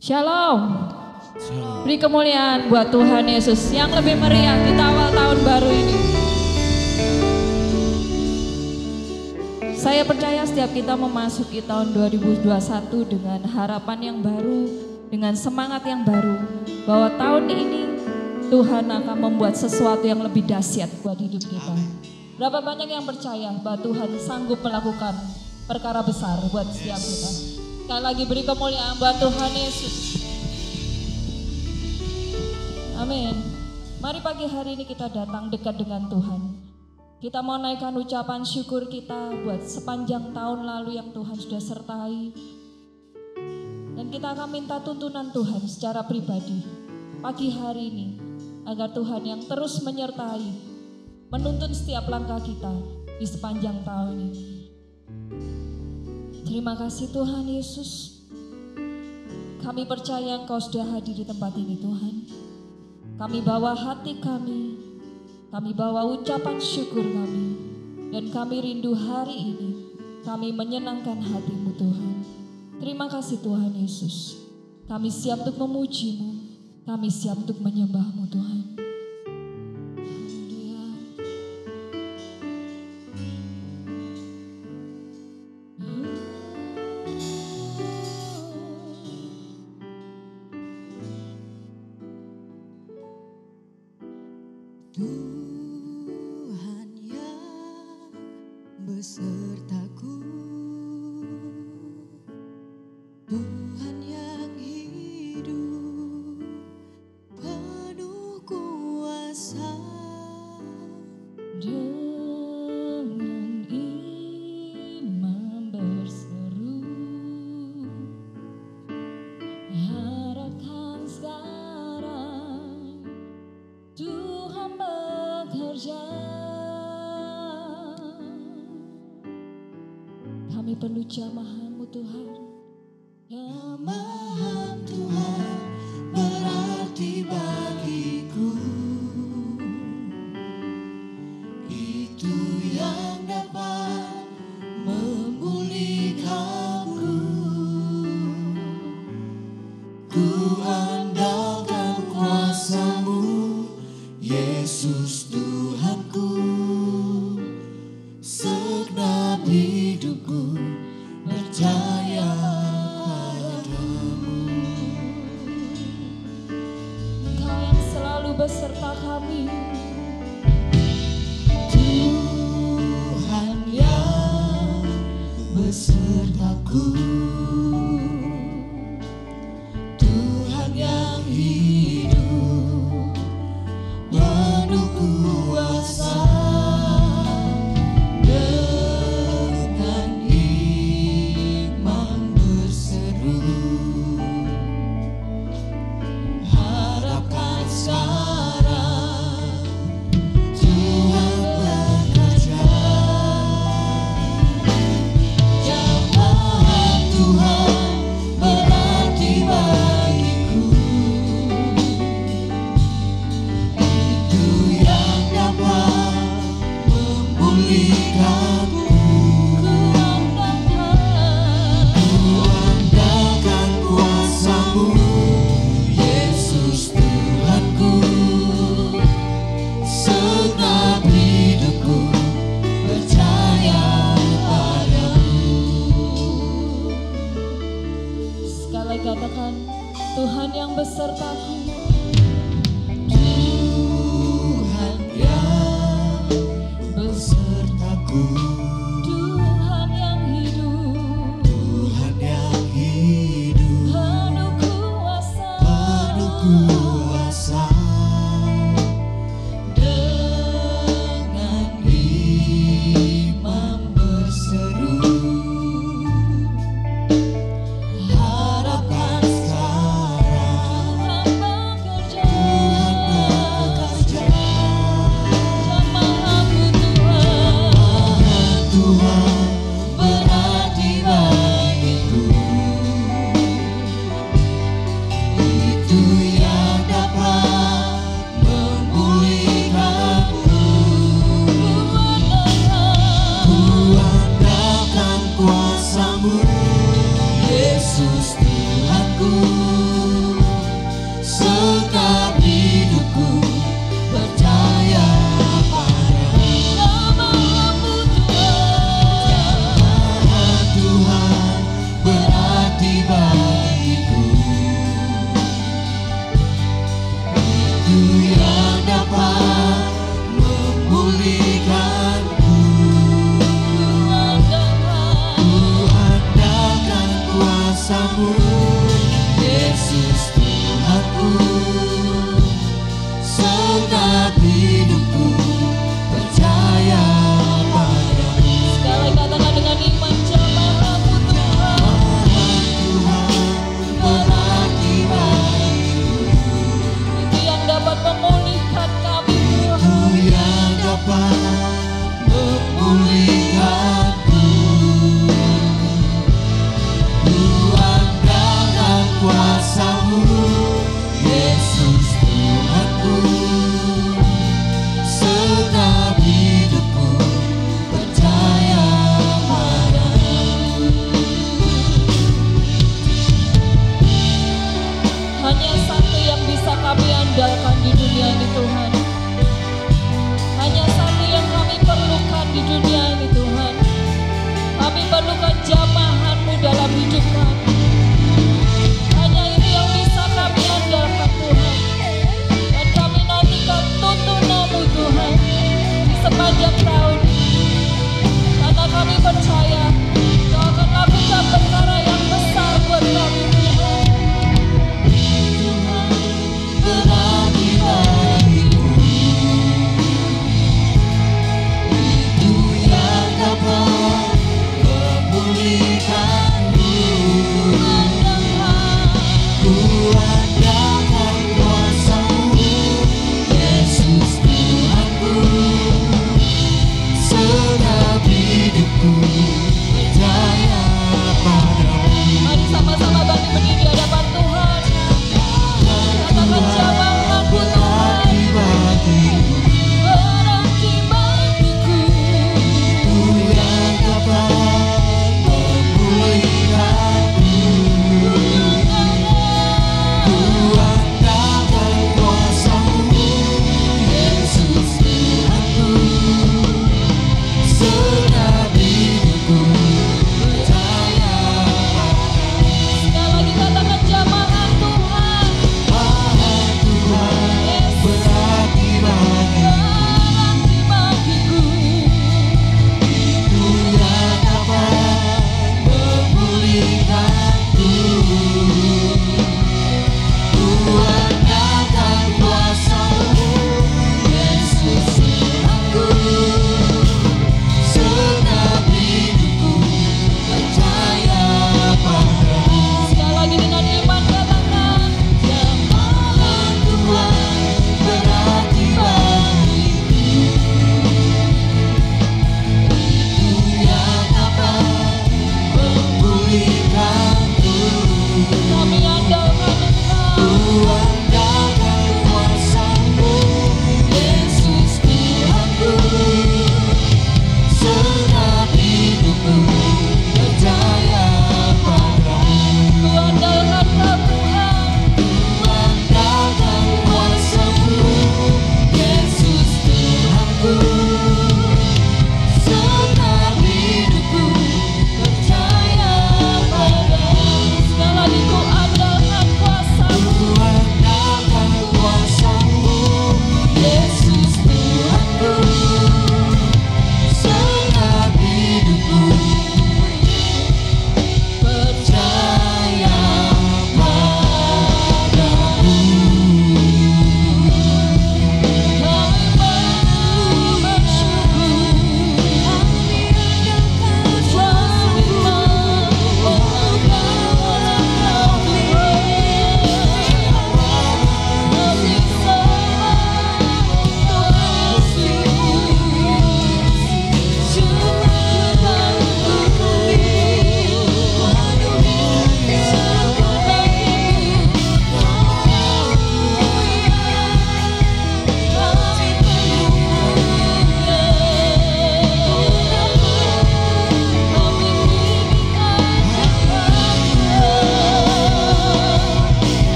Shalom. Beri kemuliaan buat Tuhan Yesus yang lebih meriah di awal tahun baru ini. Saya percaya setiap kita memasuki tahun 2021 dengan harapan yang baru, dengan semangat yang baru, bahwa tahun ini Tuhan akan membuat sesuatu yang lebih dahsyat buat hidup kita. Berapa banyak yang percaya bahwa Tuhan sanggup melakukan perkara besar buat setiap kita. Sekali lagi beri kemuliaan buat Tuhan Yesus. Amin. Mari pagi hari ini kita datang dekat dengan Tuhan. Kita mau naikkan ucapan syukur kita buat sepanjang tahun lalu yang Tuhan sudah sertai. Dan kita akan minta tuntunan Tuhan secara pribadi pagi hari ini. Agar Tuhan yang terus menyertai, menuntun setiap langkah kita di sepanjang tahun ini. Terima kasih Tuhan Yesus. Kami percaya Engkau sudah hadir di tempat ini Tuhan. Kami bawa hati kami bawa ucapan syukur kami. Dan kami rindu hari ini kami menyenangkan hati-Mu Tuhan. Terima kasih Tuhan Yesus. Kami siap untuk memuji-Mu, kami siap untuk menyembah-Mu Tuhan. Tuhan yang besertaku, Tuhan yang hidup penuh kuasa. Dengan iman berseru, harapkan sekarang Tuhan bekerja. Kami perlu jamahan-Mu Tuhan. Jamahan Tuhan berarti bagiku, itu yang dapat memulihkanku. Ku andalkan kuasa-Mu, Yesus Tuhanku. Segenap hidupku percaya beserta kami. Tuhan yang besertaku, Tuhan yang hidup penuh kuasa, dengan iman berseru, harapkan sekarang Tuhan bekerja. Jamahan Tuhan berarti bagiku, itu yang dapat memulihkanku. Kuandalkan kuasa-Mu, Yesus Tuhanku. Segenap hidupku percaya padamu. Sekali katakan, Tuhan yang besertaku. Tuhan yang besertaku, Tuhan yang hidup Tuhan yang hidup penuh kuasa, penuh kuasa, dengan iman berseru, harapkan sekarang Tuhan bekerja. Tuhan bekerja. Jamahanmu Tuhan, Tuhan berarti bagiku, itu yang dapat memulihkanku. Kuandalkan kuasa-Mu, Yesus Tuhanku. Segenap hidupku percaya padamu. Jamahanmu Tuhan, Tuhan berarti bagiku, itu yang dapat memulihkanku. Kuandalkan kuasa-Mu, Yesus Tuhanku. Segenap hidupku percaya padamu. sekali katakan dengan iman, jamahanmu Tuhan, Tuhan berarti bagiku, itu yang dapat memulihkan kami itu Tuhan. yang dapat memulihkanku. Kuandalkan kuasa-Mu, Yesus Tuhanku. Segenap hidupku percaya padamu. Hanya satu yang bisa kami andalkan di dunia ini Tuhan. Hanya satu yang kami perlukan di dunia ini Tuhan. Kami perlukan jamahan-Mu dalam hidup kami. Hanya itu yang bisa kami andalkan Tuhan. Dan kami nantikan tuntunan-Mu Tuhan di sepanjang tahun ini. Karena kami percaya Kau akan lakukan perkara yang besar buat kami Tuhan. Berarti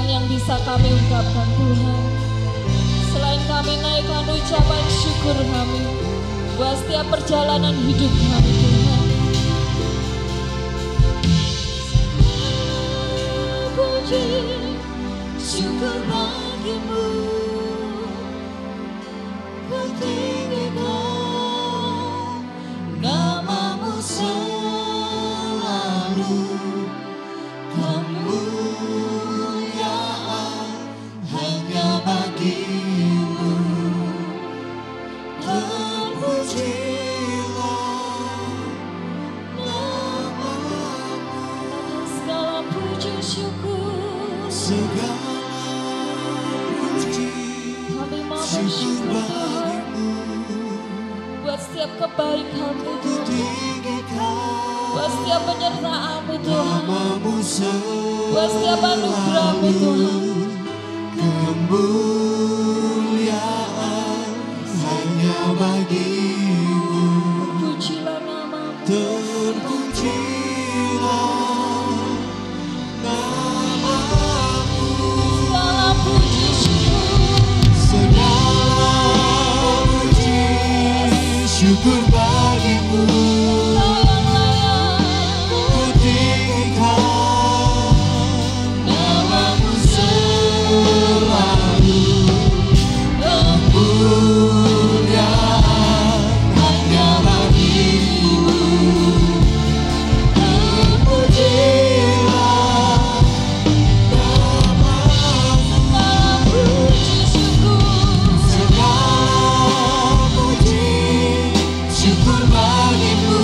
lain yang bisa kami ungkapkan Tuhan, selain kami naikkan ucapan syukur kami buat setiap perjalanan hidup kami Tuhan. Puji syukur bagimu, ku tinggikan namamu selalu, kemuliaan hanya bagimu. Terpujilah namamu, segala puji syukur, segala puji kami mau bersyukur Tuhan buat setiap kebaikan-Mu Tuhan, buat setiap penyertaan-Mu Tuhan, buat setiap anugerah-Mu Tuhan. Kemuliaan hanya bagimu. Terpujilah namamu, Terpujilah namamu. segala puji syukur, Segala puji syukur bagimu. Kau yang layak. Ku tinggikan namamu selalu, kemuliaan hanya bagimu. Terpujilah namamu. Segala puji syukur, Segala puji syukur bagimu.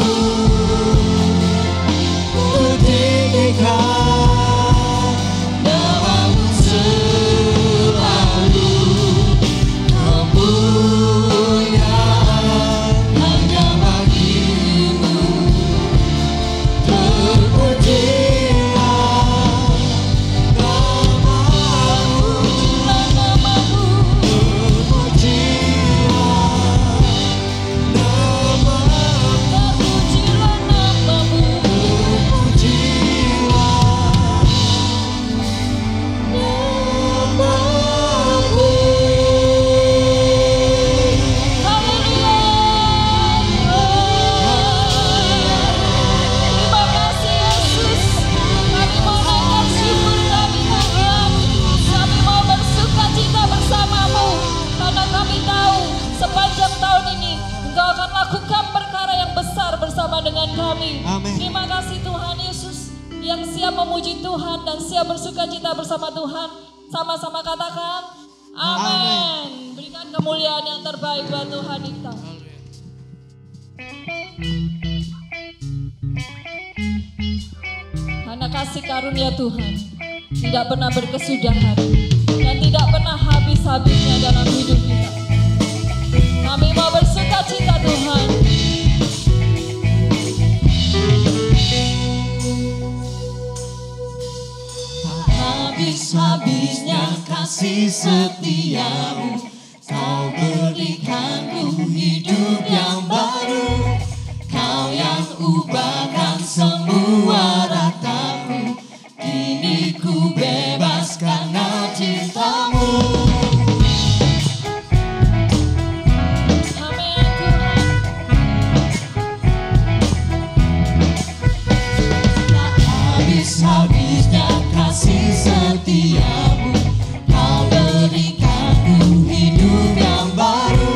Ku tinggikan namamu selalu, kemuliaan hanya bagimu. Terpujilah namamu. namamu, terpujilah namamu, haleluya. Terima kasih Yesus, kami mau naikkan syukur kami Tuhan, kami mau bersuka cita bersamamu, karena kami tahu sepanjang tahun ini Engkau akan lakukan perkara yang besar bersama dengan kami. Amin. Terima kasih Tuhan Yesus yang siap memuji Tuhan dan siap bersuka cita bersama Tuhan. Sama-sama katakan amin. Berikan kemuliaan yang terbaik buat Tuhan kita. Karena kasih karunia Tuhan tidak pernah berkesudahan dan tidak pernah habis-habisnya dalam hidup kita. Kami mau bersuka cita Tuhan. Tak habis-habisnya kasih setiamu, Kau berikanku hidup yang baru. Kau yang ubahkan semua rataku, kini ku bebas karena cintamu. Amin Tuhan. Tak habis-habisnya kasih setiamu, Kau berikanku hidup yang baru.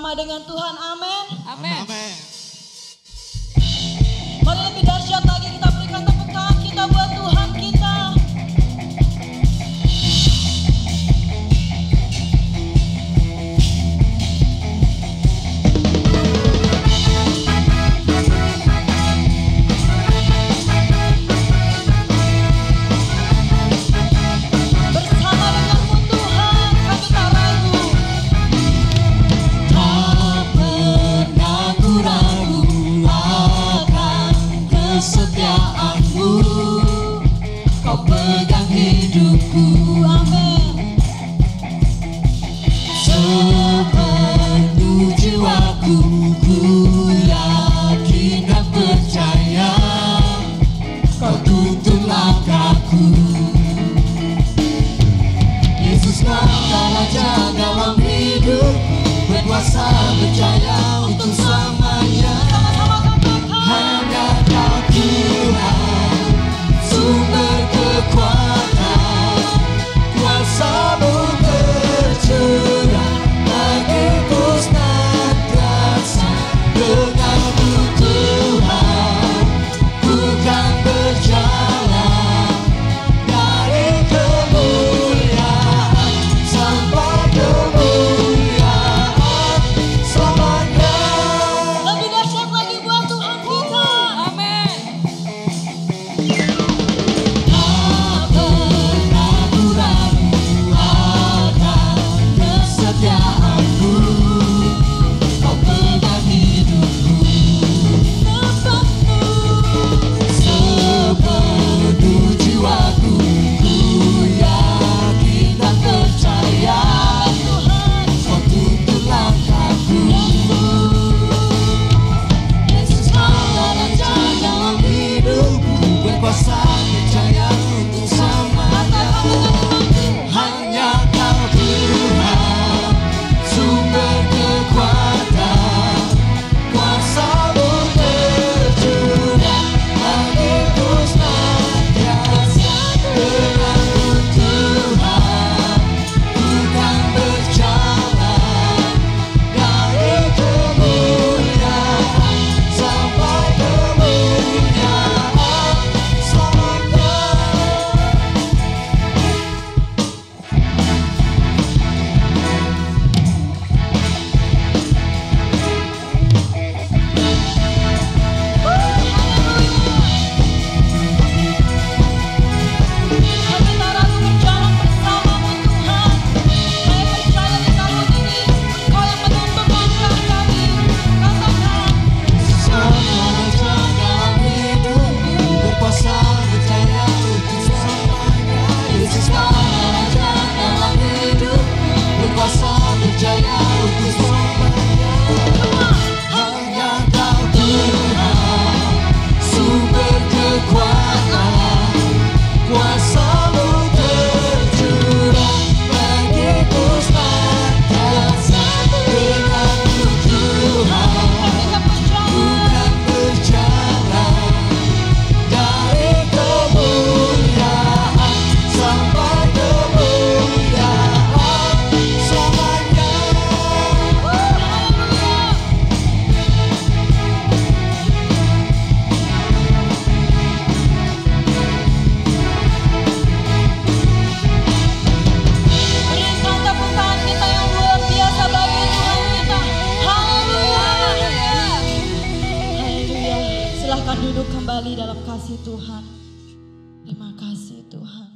bersama dengan Tuhan. Amin. Amin. Mari lebih dahsyat lagi kita berikan tepuk tangan kita buat Tuhan kita. Kesetiaanmu, kau pegang hidupku, amin. Sepenuh jiwaku, ku yakin dan percaya, kau tuntun langkahku. Yesus kau raja dalam hidupku, berkuasa berjaya untuk selamanya. Hanya Kau Tuhan, sumber kekuatan, kuasa-Mu tercurah bagiku senantiasa. Denganmu Tuhan, ku kan berjalan dari kemuliaan sampai kemuliaan selamanya. Lebih dahsyat lagi buat Tuhan kita. Amin. Tak pernah ku ragu akan kesetiaanmu, kau pegang hidupku. Sepenuh jiwaku, ku yakin dan percaya, kau tuntun langkahku. Yesus kau raja dalam hidupku, berkuasa percaya untuk selamanya. Hanya Kau Tuhan, sumber kekuatan, kuasa-Mu tercurah bagiku senantiasa. Denganmu Tuhan, ku kan berjalan dari kemuliaan sampai kemuliaan selamanya. Kita ragu berjalan bersama-Mu Tuhan. Saya percaya di tahun ini Kau yang menuntun langkah kami. Katakan. Sama raja dalam hidupku, berkuasa berjaya untuk selamanya. Yesus kau raja dalam hidupku, berkuasa berjaya untuk selamanya. Hanya Kau Tuhan, sumber kekuatan, kuasa-Mu tercurah bagiku senantiasa. Denganmu Tuhan, Kita berjalan. bukan berjalan dari kemuliaan sampai kemuliaan selamanya. Berikan tepuk tangan kita yang luar biasa bagi Tuhan kita. Haleluya. Haleluya. Silahkan duduk kembali dalam kasih Tuhan. Terima kasih Tuhan.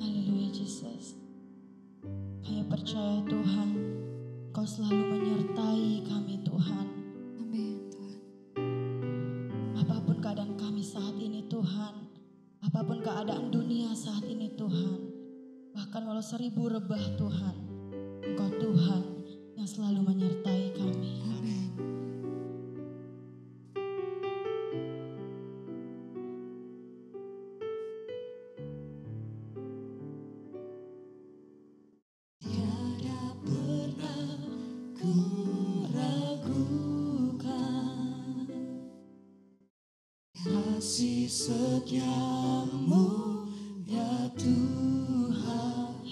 Haleluya Jesus. Kami percaya Tuhan, Kau selalu menyertai kami Tuhan. Amin Tuhan. Apapun keadaan kami saat ini Tuhan, apapun keadaan dunia saat ini Tuhan, bahkan walau 1000 rebah Tuhan, Engkau Tuhan yang selalu menyertai kami. Amin. Tiada pernah ku ragukan kasih setiamu ya Tuhan.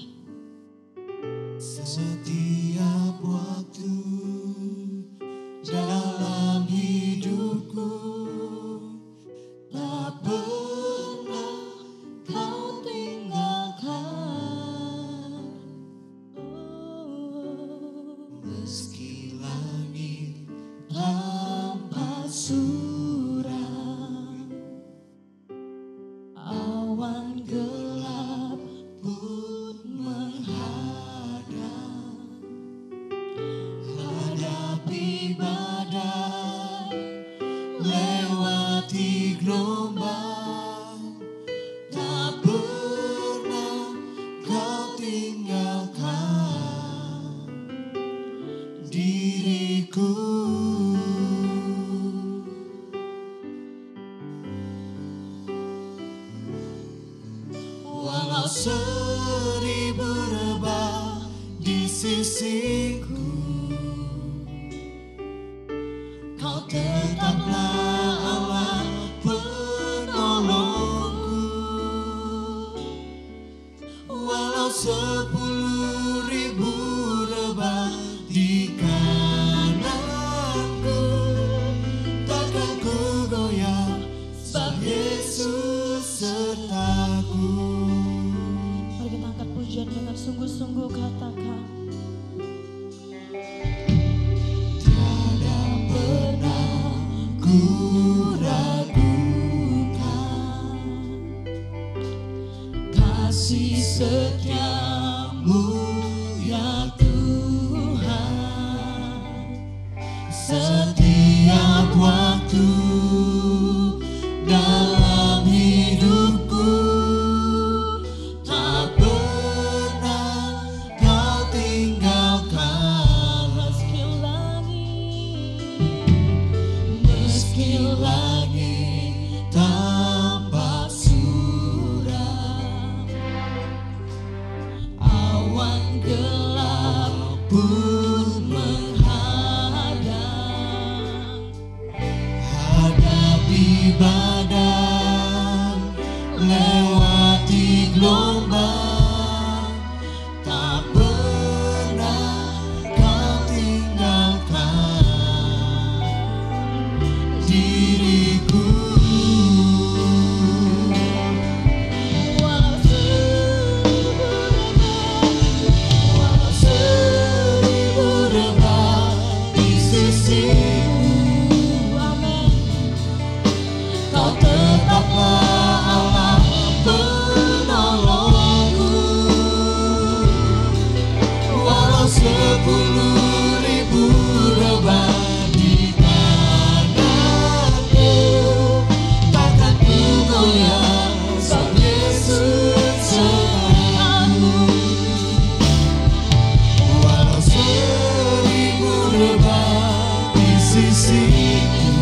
ragukan kasih setiamu ya Tuhan. Setiap waktu dalam hidupku tak pernah kau tinggalkan. Meski langit tampak suram, awan gelap pun menghadang, hadapi badai, lewati gelombang, tak pernah kau tinggalkan diriku. Walau seribu rebah di sisiku, kau tetaplah Allah penolongku. Walau 10.000 rebah di tanganku, takkan ku goyah sebab Yesus sertaku. Walau 1000 rebah di sisiku,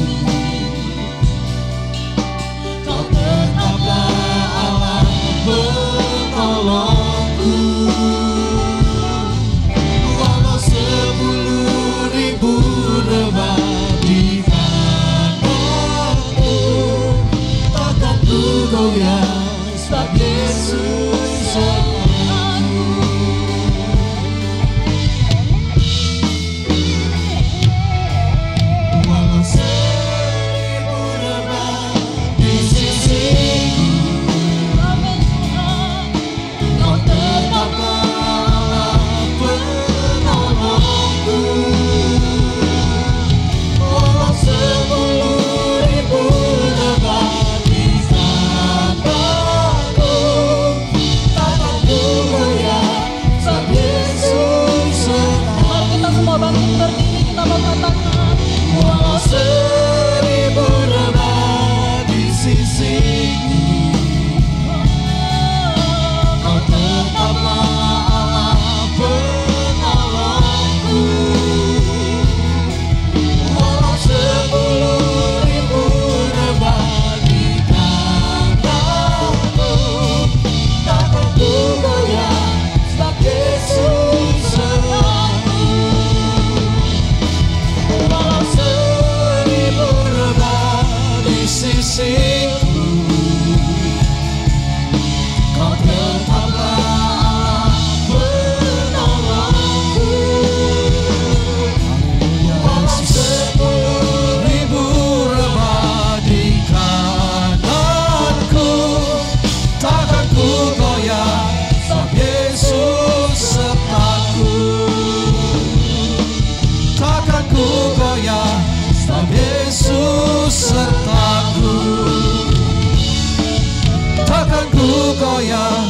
kau tetaplah Allah penolongku. Walau 10.000 rebah di tanganku, takkan ku goyah sebab Yesus sertaku. Walau 1000 rebah di sisiku, kau tetaplah Allah penolongku. Walau 10.000 rebah di tanganku, takkan ku goyah sebab Yesus sertaku. Mari kita semua bangkit berdiri, kita mau katakan, Walau 1000 rebah di sisiku, kau tetaplah Allah penolongku. Walau 10.000 rebah di tanganku, takkan ku goyah sebab Yesus sertaku. Walau 1000 rebah di sisiku, kau tetaplah Allah penolongku. Walau 10.000 rebah di kananku, takkan ku goyah sebab Yesus sertaku. Takkan ku goyah sebab Yesus sertaku. Takkan ku goyah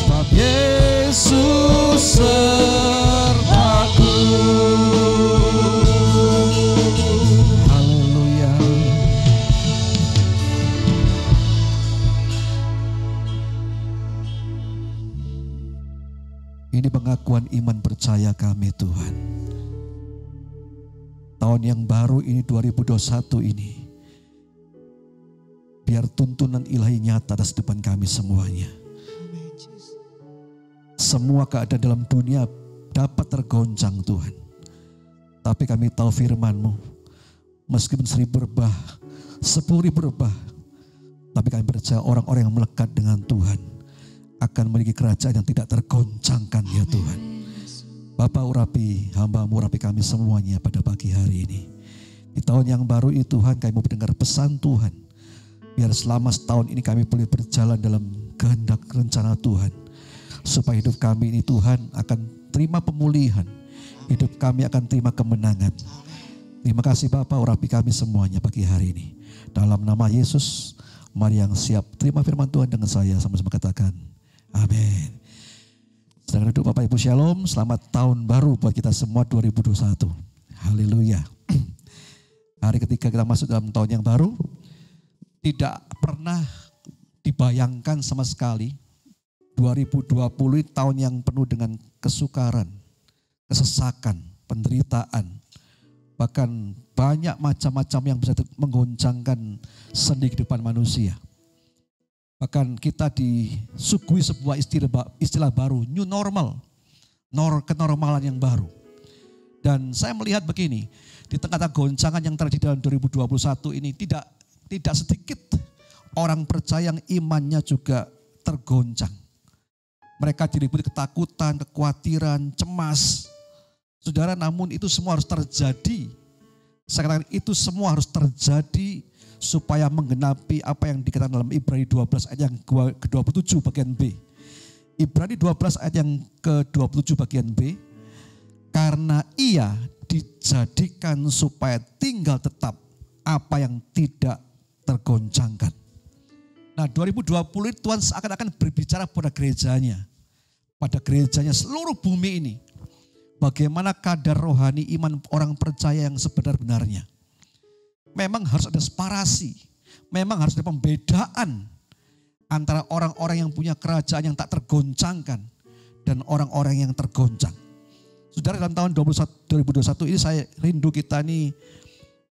sebab Yesus sertaku. Haleluya. Ini pengakuan iman percaya kami Tuhan. Tahun yang baru ini 2021 ini, biar tuntunan ilahi nyata atas depan kami semuanya. Semua keadaan dalam dunia dapat tergoncang Tuhan. Tapi kami tahu firman-Mu, meskipun 1000 rebah, 10.000 rebah, tapi kami percaya orang-orang yang melekat dengan Tuhan akan memiliki kerajaan yang tidak tergoncangkan ya Tuhan. Bapa urapi, hamba-Mu urapi kami semuanya pada pagi hari ini. Di tahun yang baru ini Tuhan, kami mau mendengar pesan Tuhan. Biar selama setahun ini kami boleh berjalan dalam kehendak rencana Tuhan. Supaya hidup kami ini Tuhan akan terima pemulihan. Hidup kami akan terima kemenangan. Terima kasih Bapa, urapi kami semuanya pagi hari ini. Dalam nama Yesus, mari yang siap terima firman Tuhan dengan saya sama-sama katakan amin. Sedang duduk Bapak Ibu Shalom, selamat tahun baru buat kita semua 2021. Haleluya. Hari ketika kita masuk dalam tahun yang baru, tidak pernah dibayangkan sama sekali 2020 tahun yang penuh dengan kesukaran, kesesakan, penderitaan. Bahkan banyak macam-macam yang bisa menggoncangkan sendi kehidupan manusia. Bahkan kita disuguhi sebuah istilah baru, new normal, kenormalan yang baru. Dan saya melihat begini, di tengah-tengah goncangan yang terjadi dalam 2021 ini tidak sedikit orang percaya yang imannya juga tergoncang. Mereka diliputi ketakutan, kekhawatiran, cemas. Saudara, namun itu semua harus terjadi. Saya katakan itu semua harus terjadi supaya menggenapi apa yang dikatakan dalam Ibrani 12 ayat yang ke-27 bagian B. Ibrani 12 ayat yang ke-27 bagian B. Karena ia dijadikan supaya tinggal tetap apa yang tidak tergoncangkan. Nah 2020 Tuhan seakan-akan berbicara pada gerejanya. Pada gerejanya seluruh bumi ini. Bagaimana kadar rohani iman orang percaya yang sebenar-benarnya. Memang harus ada separasi. Memang harus ada pembedaan antara orang-orang yang punya kerajaan yang tak tergoncangkan dan orang-orang yang tergoncang. Saudara, dalam tahun 2021 ini saya rindu kita ini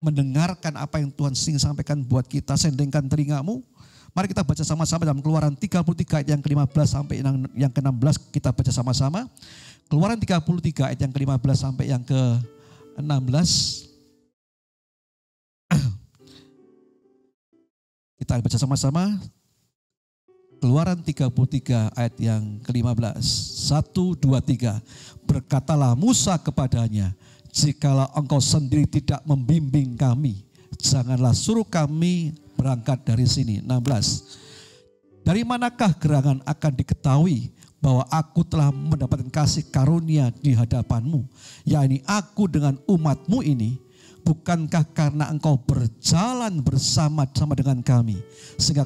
mendengarkan apa yang Tuhan ingin sampaikan buat kita. Sendengkan telingamu. Mari kita baca sama-sama dalam Keluaran 33 ayat yang ke-15 sampai yang ke-16 kita baca sama-sama. Keluaran 33 ayat yang ke-15 sampai yang ke-16. Kita baca sama-sama. Keluaran 33 ayat yang ke-15. 1, 2, 3. Berkatalah Musa kepadanya, jikalau engkau sendiri tidak membimbing kami, janganlah suruh kami berangkat dari sini. 16. Dari manakah gerangan akan diketahui bahwa aku telah mendapatkan kasih karunia di hadapanmu, yakni aku dengan umatmu ini? Bukankah karena engkau berjalan bersama-sama dengan kami, sehingga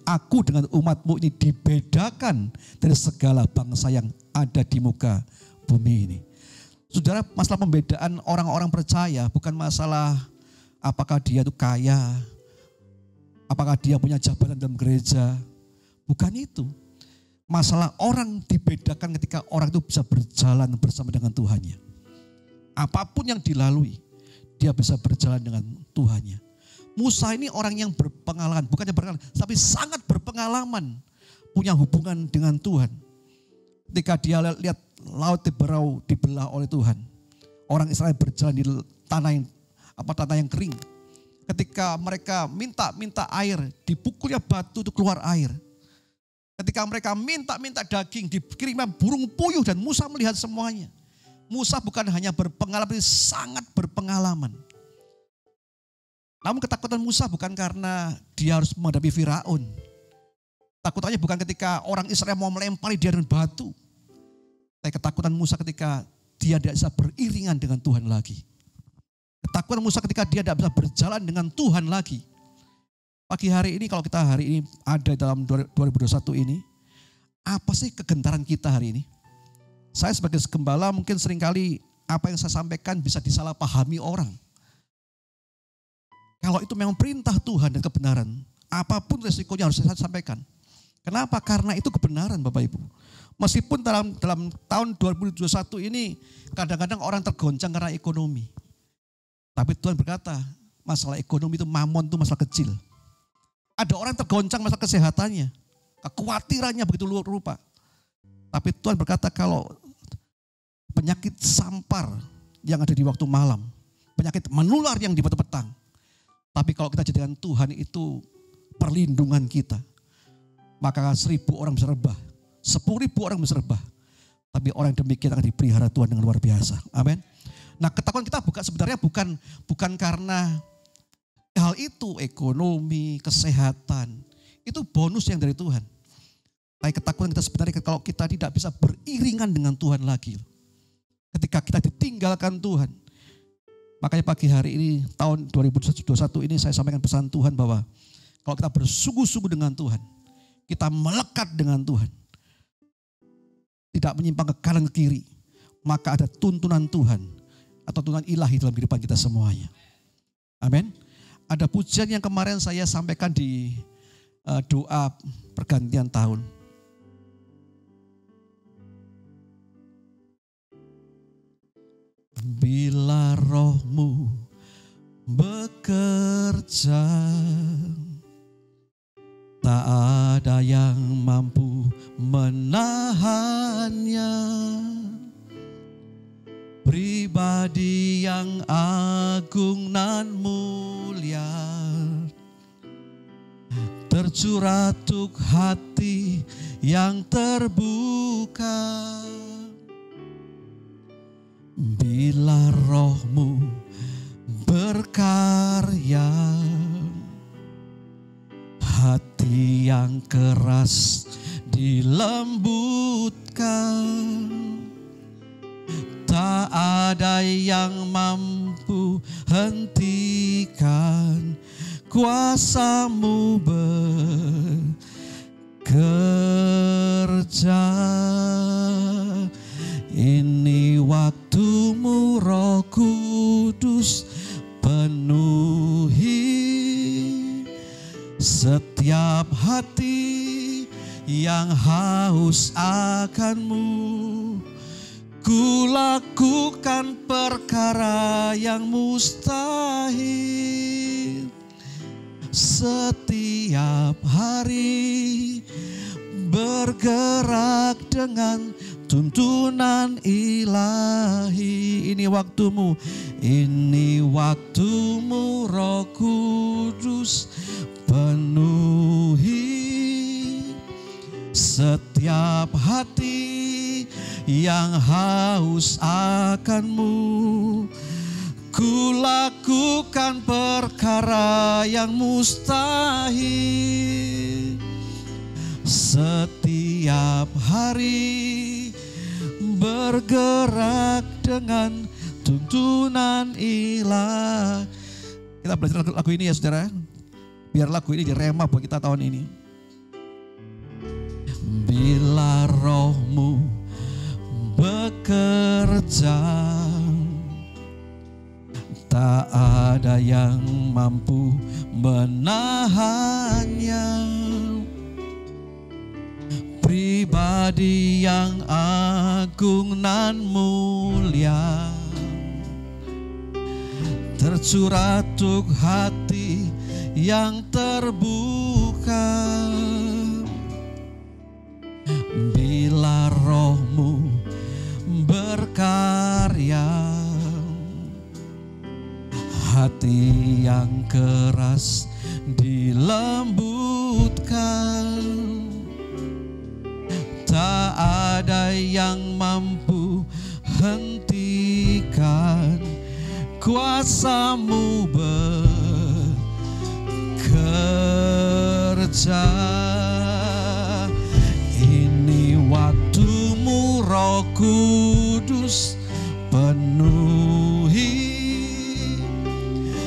aku dengan umatmu ini dibedakan dari segala bangsa yang ada di muka bumi ini. Saudara, masalah pembedaan orang-orang percaya bukan masalah apakah dia itu kaya, apakah dia punya jabatan dalam gereja, bukan itu. Masalah orang dibedakan ketika orang itu bisa berjalan bersama dengan Tuhannya. Apapun yang dilalui, dia bisa berjalan dengan Tuhannya. Musa ini orang yang berpengalaman, bukannya berpengalaman, tapi sangat berpengalaman punya hubungan dengan Tuhan. Ketika dia lihat laut Tiberau dibelah oleh Tuhan, orang Israel berjalan di tanah yang kering. Ketika mereka minta air, dipukulnya batu itu keluar air. Ketika mereka minta daging, dikirimnya burung puyuh dan Musa melihat semuanya. Musa bukan hanya berpengalaman, tapi sangat berpengalaman. Namun ketakutan Musa bukan karena dia harus menghadapi Firaun. Takutannya bukan ketika orang Israel mau melempari dia dengan batu. Tapi ketakutan Musa ketika dia tidak bisa beriringan dengan Tuhan lagi. Ketakutan Musa ketika dia tidak bisa berjalan dengan Tuhan lagi. Pagi hari ini, kalau kita hari ini ada dalam 2021 ini, apa sih kegentaran kita hari ini? Saya sebagai gembala mungkin seringkali apa yang saya sampaikan bisa disalahpahami orang. Kalau itu memang perintah Tuhan dan kebenaran, apapun resikonya harus saya sampaikan. Kenapa? Karena itu kebenaran Bapak Ibu. Meskipun dalam tahun 2021 ini kadang-kadang orang tergoncang karena ekonomi. Tapi Tuhan berkata, masalah ekonomi itu mamon itu masalah kecil. Ada orang tergoncang masalah kesehatannya, kekhawatirannya begitu luar rupa. Tapi Tuhan berkata kalau penyakit sampar yang ada di waktu malam, penyakit menular yang di waktu petang. Tapi kalau kita jadikan Tuhan itu perlindungan kita, maka 1.000 orang bisa rebah, 10.000 orang bisa rebah. Tapi orang demikian akan dipelihara Tuhan dengan luar biasa. Amin. Nah, ketakutan kita sebenarnya bukan karena hal itu, ekonomi, kesehatan, itu bonus yang dari Tuhan. Tapi ketakutan kita sebenarnya kalau kita tidak bisa beriringan dengan Tuhan lagi. Ketika kita ditinggalkan Tuhan, Makanya pagi hari ini, tahun 2021 ini saya sampaikan pesan Tuhan bahwa kalau kita bersungguh-sungguh dengan Tuhan, kita melekat dengan Tuhan, tidak menyimpang ke kanan ke kiri, maka ada tuntunan Tuhan atau tuntunan ilahi dalam kehidupan kita semuanya. Amin. Ada pujian yang kemarin saya sampaikan di doa pergantian tahun. Bila rohmu bekerja, tak ada yang mampu menahannya. Pribadi yang agung nan mulia, tercuratuk hati yang terbuka. Bila rohmu berkarya, hati yang keras dilembutkan. Tak ada yang mampu hentikan kuasa-Mu bekerja. Ini waktu-Mu Roh Kudus, penuhi setiap hati yang haus akan-Mu. Ku lakukan perkara yang mustahil setiap hari, bergerak dengan tuntunan ilahi. Ini waktu-Mu, ini waktu-Mu Roh Kudus, penuhi setiap hati yang haus akan-Mu. Ku lakukan perkara yang mustahil setiap hari, bergerak dengan tuntunan ilahi. Kita belajar lagu ini ya saudara. Biar lagu ini direma buat kita tahun ini. Bila rohmu bekerja, tak ada yang mampu menahannya. Pribadi yang agung nan mulia, tercuratuk hati yang terbuka. Bila rohmu berkarya, hati yang keras dilembutkan. Tak ada yang mampu hentikan kuasa-Mu bekerja. Ini waktu-Mu Roh Kudus, penuhi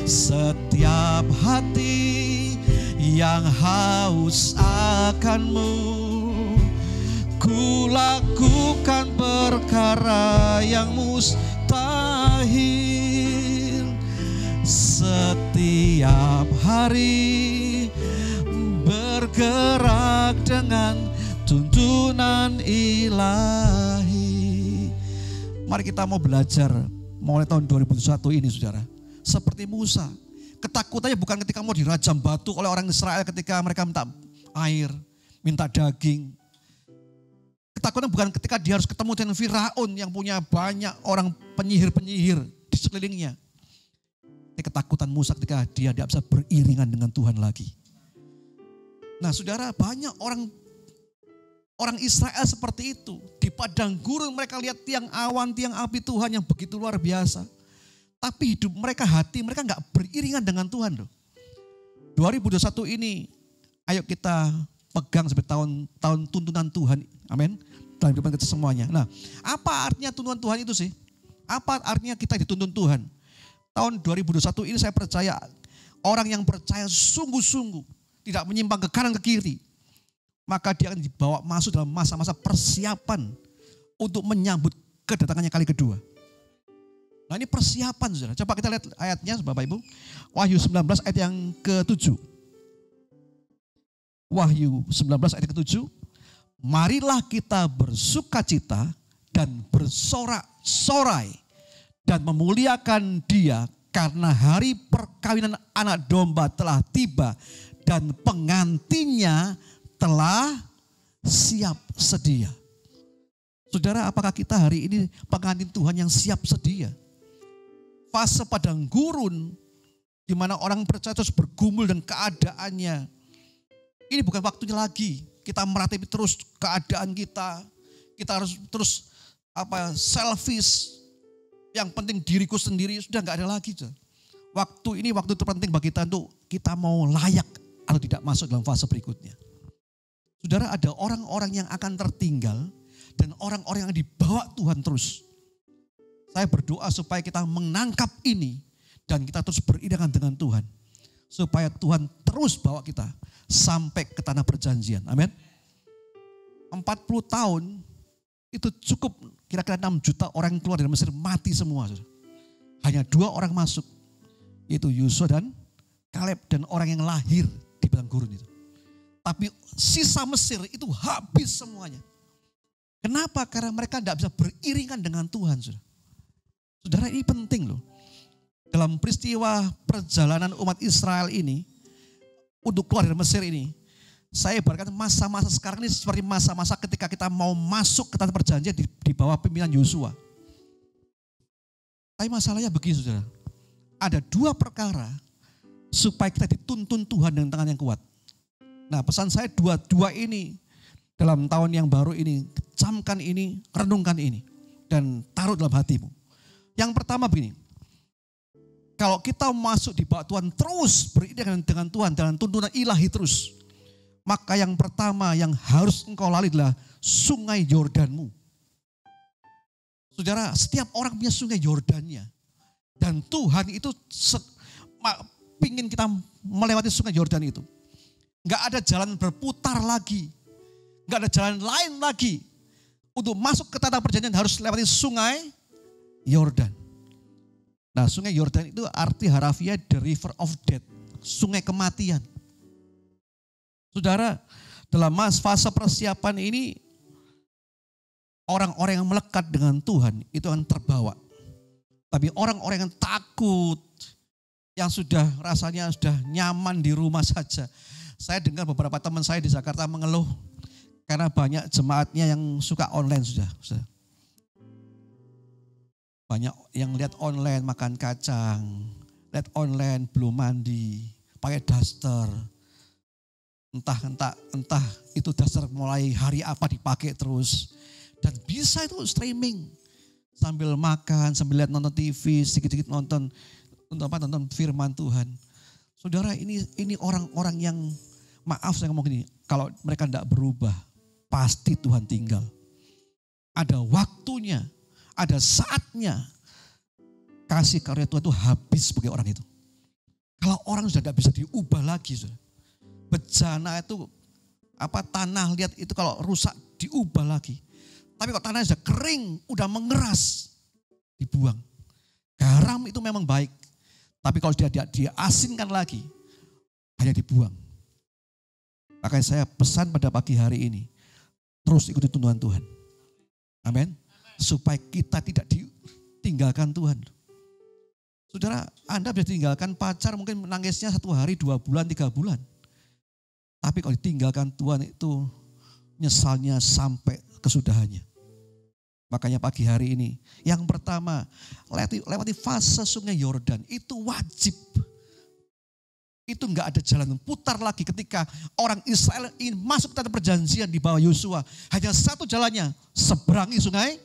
setiap hati yang haus akan-Mu. Ku lakukan perkara yang mustahil setiap hari, bergerak dengan tuntunan ilahi. Mari kita mau belajar mulai tahun 2021 ini saudara. Seperti Musa, ketakutannya bukan ketika mau dirajam batu oleh orang Israel ketika mereka minta air, minta daging. Ketakutan bukan ketika dia harus ketemu dengan Firaun yang punya banyak orang penyihir-penyihir di sekelilingnya. Ini ketakutan Musa ketika dia tidak bisa beriringan dengan Tuhan lagi. Nah saudara, banyak orang Israel seperti itu. Di padang gurun mereka lihat tiang awan, tiang api Tuhan yang begitu luar biasa. Tapi hidup mereka, hati mereka gak beriringan dengan Tuhan loh. 2021 ini, ayo kita pegang sebagai tahun tuntunan Tuhan. Amin. Dalam kehidupan kita semuanya. Nah, apa artinya tuntunan Tuhan itu sih? Apa artinya kita dituntun Tuhan? tahun 2021 ini saya percaya orang yang percaya sungguh-sungguh, tidak menyimpang ke kanan ke kiri, maka dia akan dibawa masuk dalam masa-masa persiapan untuk menyambut kedatangannya kali kedua. Nah ini persiapan saudara. Coba kita lihat ayatnya Bapak Ibu. Wahyu 19 ayat yang ke-7. Wahyu 19 ayat ke-7. Marilah kita bersukacita dan bersorak-sorai dan memuliakan Dia karena hari perkawinan anak domba telah tiba dan pengantinnya telah siap sedia. Saudara, apakah kita hari ini pengantin Tuhan yang siap sedia? Fase padang gurun di mana orang percaya terus bergumul dan keadaannya. Ini bukan waktunya lagi kita meratapi terus keadaan kita. Kita harus terus selfish. Yang penting diriku sendiri, sudah enggak ada lagi. Waktu ini waktu terpenting bagi kita untuk kita mau layak atau tidak masuk dalam fase berikutnya. Saudara, ada orang-orang yang akan tertinggal dan orang-orang yang dibawa Tuhan terus. Saya berdoa supaya kita menangkap ini dan kita terus beriringan dengan Tuhan. Supaya Tuhan terus bawa kita sampai ke tanah perjanjian. Amin. 40 tahun itu cukup kira-kira 6 juta orang yang keluar dari Mesir mati semua. Hanya 2 orang masuk, yaitu Yosua dan Kaleb dan orang yang lahir di padang gurun itu. Tapi sisa Mesir itu habis semuanya. Kenapa? Karena mereka tidak bisa beriringan dengan Tuhan. Saudara, ini penting loh. Dalam peristiwa perjalanan umat Israel ini, untuk keluar dari Mesir ini, saya ibaratkan masa-masa sekarang ini seperti masa-masa ketika kita mau masuk ke tanah perjanjian di bawah pimpinan Yosua. Tapi masalahnya begini saudara, ada 2 perkara supaya kita dituntun Tuhan dengan tangan yang kuat. Nah pesan saya dua ini dalam tahun yang baru ini, camkan ini, renungkan ini, dan taruh dalam hatimu. Yang pertama begini, kalau kita masuk di bawah Tuhan terus beriringan dengan Tuhan dalam tuntunan ilahi terus, maka yang pertama yang harus engkau lalui adalah sungai Yordanmu. Saudara, setiap orang punya sungai Yordannya. Dan Tuhan itu pingin kita melewati sungai Yordan itu. Enggak ada jalan berputar lagi. Enggak ada jalan lain lagi. Untuk masuk ke tanah perjanjian harus lewati sungai Yordan. Nah sungai Yordan itu arti harafiah the river of death. Sungai kematian. Saudara, dalam fase persiapan ini, orang-orang yang melekat dengan Tuhan itu akan terbawa. Tapi orang-orang yang takut, yang rasanya sudah nyaman di rumah saja. Saya dengar beberapa teman saya di Jakarta mengeluh karena banyak jemaatnya yang suka online sudah. Banyak yang lihat online makan kacang, lihat online belum mandi, pakai daster. Entah itu daster mulai hari apa dipakai terus. Dan bisa itu streaming. Sambil makan, sambil lihat nonton TV, sedikit-sedikit nonton firman Tuhan. Saudara, ini orang-orang yang, maaf saya ngomong gini, kalau mereka tidak berubah, pasti Tuhan tinggal. Ada waktunya, ada saatnya, kasih karunia Tuhan itu habis bagi orang itu. Kalau orang sudah tidak bisa diubah lagi, saudara. Bejana itu, tanah lihat itu kalau rusak diubah lagi. Tapi kalau tanahnya sudah kering, udah mengeras, dibuang. Garam itu memang baik. Tapi kalau dia diasinkan lagi, hanya dibuang. Makanya saya pesan pada pagi hari ini, terus ikuti tuntunan Tuhan. Amin. Supaya kita tidak ditinggalkan Tuhan. Saudara, Anda bisa tinggalkan pacar mungkin menangisnya 1 hari, 2 bulan, 3 bulan. Tapi kalau ditinggalkan Tuhan itu nyesalnya sampai kesudahannya. Makanya pagi hari ini, yang pertama, lewati fase sungai Yordan, itu wajib. Itu enggak ada jalan putar lagi ketika orang Israel ingin masuk ke tanah perjanjian di bawah Yosua. Hanya satu jalannya, seberangi sungai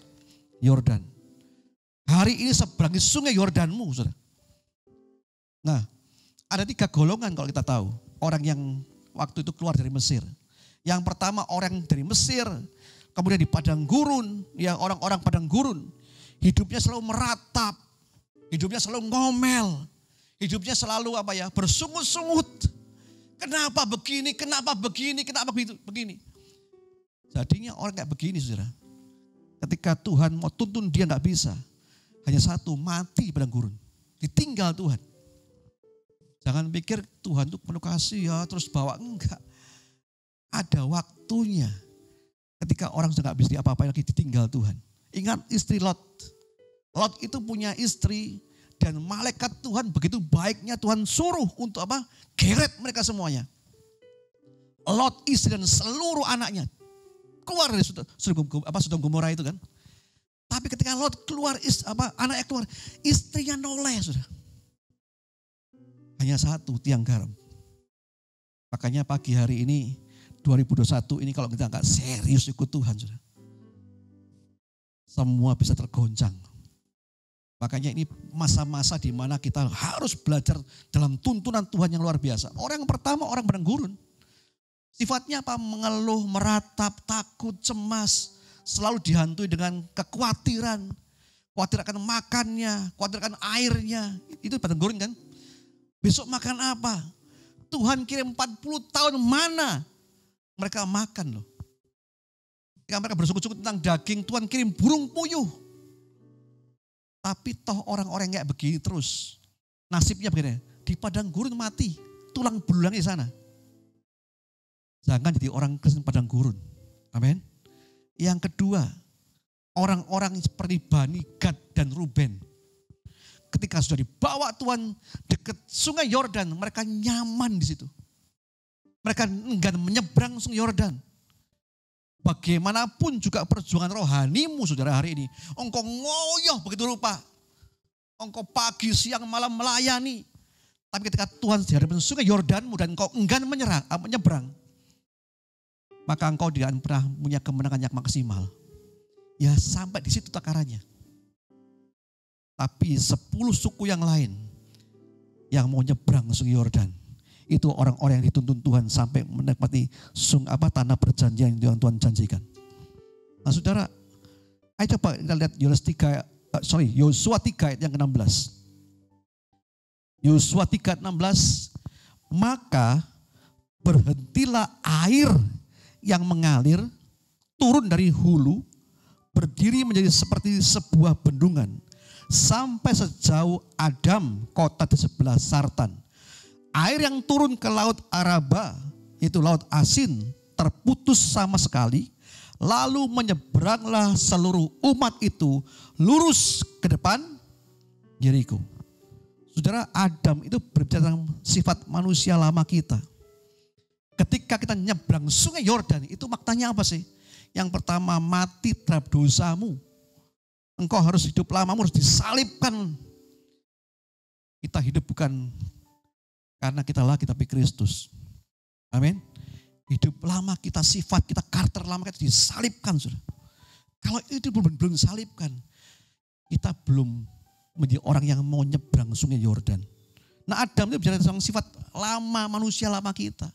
Yordan. Hari ini seberangi sungai Yordanmu, saudara. Nah, ada 3 golongan kalau kita tahu. Orang yang waktu itu keluar dari Mesir. Yang pertama orang dari Mesir, kemudian di padang gurun, ya orang-orang padang gurun, hidupnya selalu meratap, Hidupnya selalu ngomel. Hidupnya selalu bersungut-sungut. Kenapa begini, kenapa begini, kenapa begini. Jadinya orang kayak begini saudara. Ketika Tuhan mau tuntun dia gak bisa. Hanya satu, mati di padang gurun. Ditinggal Tuhan. Jangan pikir Tuhan itu penuh kasih ya terus bawa, enggak. Ada waktunya. Ketika orang sudah gak bisa diapa-apain lagi ditinggal Tuhan. Ingat istri Lot. Lot itu punya istri dan malaikat Tuhan begitu baiknya Tuhan suruh untuk geret mereka semuanya. Lot, istri dan seluruh anaknya keluar dari Sodom Gomora itu kan. Tapi ketika Lot keluar, anaknya keluar, istrinya noleh sudah. Hanya satu tiang garam. Makanya pagi hari ini 2021 ini kalau kita nggak serius ikut Tuhan sudah, semua bisa tergoncang. Makanya ini masa-masa di mana kita harus belajar dalam tuntunan Tuhan yang luar biasa. Orang yang pertama orang padang gurun. Sifatnya mengeluh, meratap, takut, cemas. Selalu dihantui dengan kekhawatiran. Khawatir akan makannya, khawatir akan airnya. Itu padang gurun kan. Besok makan apa? Tuhan kirim 40 tahun mana? Mereka makan loh. Ketika mereka bersuku-suku tentang daging, Tuhan kirim burung puyuh. Tapi toh orang-orang kayak begini terus. Nasibnya begini, di padang gurun mati, tulang belulang di sana. Jangan jadi orang Kristen padang gurun. Amin. Yang kedua, orang-orang seperti Bani Gad dan Ruben. Ketika sudah dibawa Tuhan dekat sungai Yordan, mereka nyaman di situ. Mereka enggan menyeberang sungai Yordan. Bagaimanapun juga perjuangan rohanimu saudara hari ini. Engkau ngoyoh begitu rupa. Engkau pagi, siang, malam melayani. Tapi ketika Tuhan di hadapan sungai Yordanmu dan engkau enggan menyeberang. Maka engkau tidak pernah punya kemenangan yang maksimal. Ya sampai di situ takarannya. Tapi 10 suku yang lain yang mau nyebrang sungai Yordan. Itu orang-orang yang dituntun Tuhan sampai menikmati tanah perjanjian yang Tuhan janjikan. Nah saudara, ayo coba kita lihat Yosua 3 ayat yang ke-16. Yosua 3:16, maka berhentilah air yang mengalir turun dari hulu, berdiri menjadi seperti sebuah bendungan, sampai sejauh Adam, kota di sebelah Sartan. Air yang turun ke laut Araba, itu laut asin, terputus sama sekali. Lalu menyeberanglah seluruh umat itu lurus ke depan Yeriko. Saudara, Adam itu berbicara tentang sifat manusia lama kita. Ketika kita nyebrang sungai Yordan, itu maknanya apa sih? Yang pertama, mati terhadap dosamu. Engkau harus hidup lamamu harus disalibkan. Kita hidup bukan karena kita lagi tapi Kristus. Amin. Hidup lama kita, sifat kita, karakter lama kita disalibkan. Saudara. Kalau itu belum disalibkan, kita belum menjadi orang yang mau nyebrang sungai Yordan. Nah Adam itu bicara tentang sifat lama, manusia lama kita.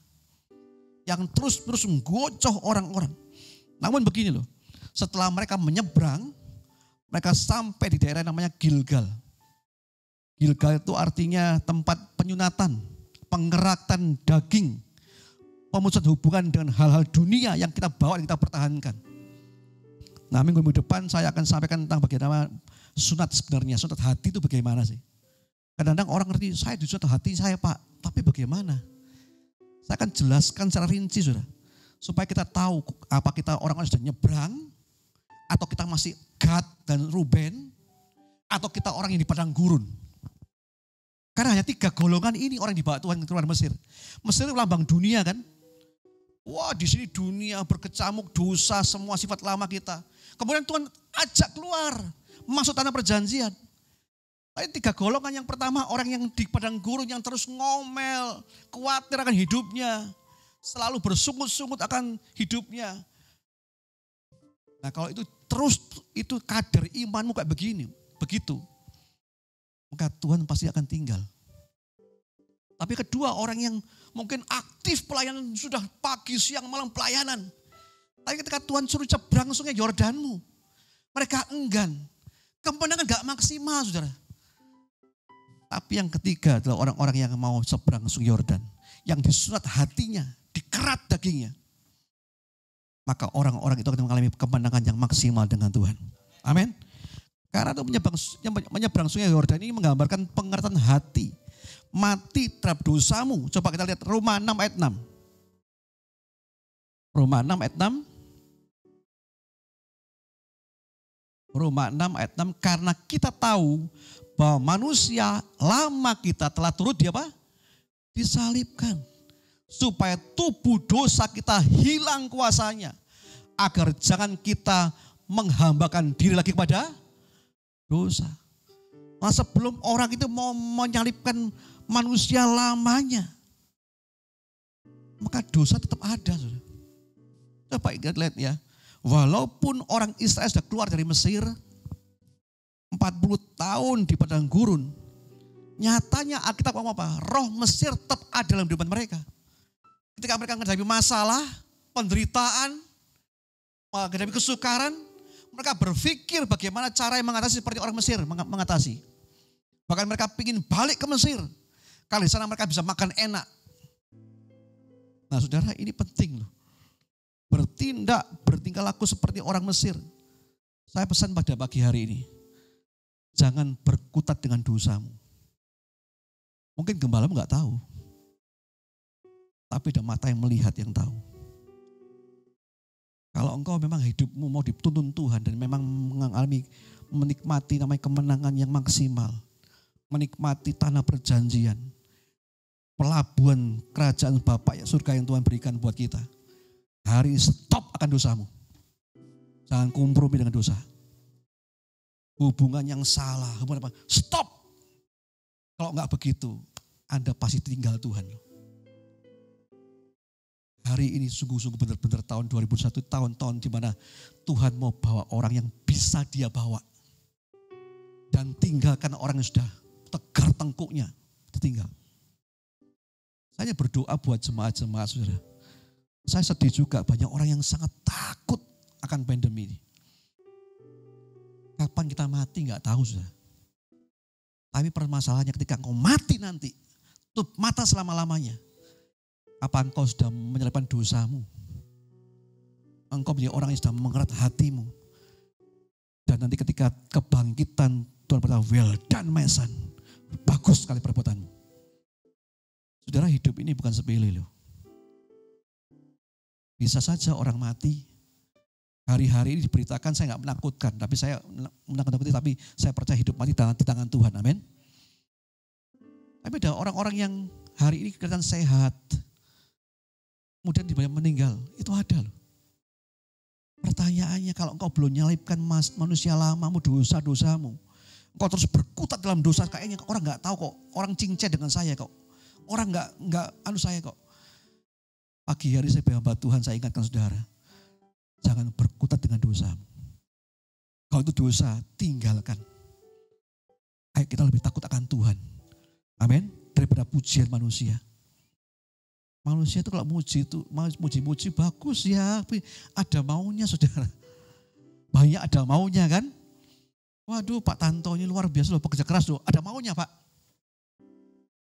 Yang terus menggocoh orang-orang. Namun begini loh, setelah mereka menyeberang, mereka sampai di daerah namanya Gilgal. Gilgal itu artinya tempat penyunatan, pengeratan daging, pemusatan hubungan dengan hal-hal dunia yang kita bawa dan kita pertahankan. Nah minggu depan saya akan sampaikan tentang bagaimana sunat sebenarnya, sunat hati itu bagaimana sih. Kadang-kadang orang ngerti, saya disunat hati saya Pak, tapi bagaimana? Saya akan jelaskan secara rinci saudara. Supaya kita tahu apa kita orang-orang sudah nyebrang, atau kita masih Gad dan Ruben, atau kita orang yang di padang gurun. Karena hanya 3 golongan ini orang dibawa Tuhan keluar Mesir. Mesir itu lambang dunia kan. Wah di sini dunia berkecamuk, dosa, semua sifat lama kita. Kemudian Tuhan ajak keluar, masuk tanah perjanjian. Tapi 3 golongan, yang pertama orang yang di padang gurun yang terus ngomel, khawatir akan hidupnya. Selalu bersungut-sungut akan hidupnya. Nah kalau itu terus, itu kadar imanmu kayak begitu. Maka Tuhan pasti akan tinggal. Tapi kedua, orang yang mungkin aktif pelayanan, sudah pagi, siang, malam pelayanan. Tapi ketika Tuhan suruh cebrang sungai Yordanmu, mereka enggan. Kemenangan gak maksimal saudara. Tapi yang ketiga adalah orang-orang yang mau seberang sungai Yordan. Yang disunat hatinya, dikerat dagingnya. Maka orang-orang itu akan mengalami kemenangan yang maksimal dengan Tuhan. Amin. Karena itu menyeberang sungai Yordan ini menggambarkan pengertian hati. Mati terhadap dosamu. Coba kita lihat Roma 6 ayat 6. Roma 6 ayat 6. Roma 6 ayat 6. Karena kita tahu bahwa manusia lama kita telah turut disalibkan. Supaya tubuh dosa kita hilang kuasanya. Agar jangan kita menghambakan diri lagi kepada dosa. Nah, sebelum orang itu mau menyalibkan manusia lamanya, maka dosa tetap ada. Saudara. Coba lihat ya. Walaupun orang Israel sudah keluar dari Mesir 40 tahun di padang gurun, nyatanya Alkitab ngomong apa? Roh Mesir tetap ada dalam kehidupan mereka. Ketika mereka menghadapi masalah, penderitaan, menghadapi kesukaran, mereka berpikir bagaimana cara yang mengatasi seperti orang Mesir mengatasi. Bahkan mereka ingin balik ke Mesir. Kalau di sana mereka bisa makan enak. Nah saudara, ini penting loh. Bertingkah laku seperti orang Mesir. Saya pesan pada pagi hari ini. Jangan berkutat dengan dosamu. Mungkin gembalamu gak tahu. Tapi ada mata yang melihat yang tahu. Kalau engkau memang hidupmu mau dituntun Tuhan dan memang menikmati namanya kemenangan yang maksimal. Menikmati tanah perjanjian. Pelabuhan kerajaan Bapa surga yang Tuhan berikan buat kita. Hari ini stop akan dosamu. Jangan kompromi dengan dosa. Hubungan yang salah. Hubungan apa? Stop. Kalau enggak begitu, Anda pasti tinggal Tuhan. Hari ini sungguh-sungguh benar-benar tahun 2001, tahun-tahun di mana Tuhan mau bawa orang yang bisa Dia bawa. Dan tinggalkan orang yang sudah tegar tengkuknya, ditinggal. Saya berdoa buat jemaat-jemaat saudara. Saya sedih juga banyak orang yang sangat takut akan pandemi ini. Kapan kita mati gak tahu saudara. Tapi permasalahannya ketika engkau mati nanti, tutup mata selama-lamanya. Apa engkau sudah menyelesaikan dosamu? Engkau menjadi orang yang sudah mengerat hatimu. Dan nanti ketika kebangkitan Tuhan berkata, well done my son. Bagus sekali perbuatanmu. Saudara, hidup ini bukan sepele loh. Bisa saja orang mati. Hari-hari ini diberitakan, saya gak menakutkan. Tapi saya menakut-nakuti, tapi saya percaya hidup mati di tangan Tuhan. Amin. Tapi ada orang-orang yang hari ini kelihatan sehat. Kemudian dibayang meninggal, itu ada loh. Pertanyaannya kalau engkau belum nyalipkan manusia lamamu, dosa-dosamu. Engkau terus berkutat dalam dosa, kayaknya orang gak tahu kok. Orang cincin dengan saya kok. Orang gak saya kok. Pagi hari saya hamba Tuhan, saya ingatkan saudara. Jangan berkutat dengan dosamu. Kalau itu dosa, tinggalkan. Ayo kita lebih takut akan Tuhan. Amin. Daripada pujian manusia. Manusia itu kalau muji bagus ya, tapi ada maunya saudara. Banyak ada maunya kan. Waduh Pak Tanto ini luar biasa loh, pekerja keras loh, ada maunya Pak.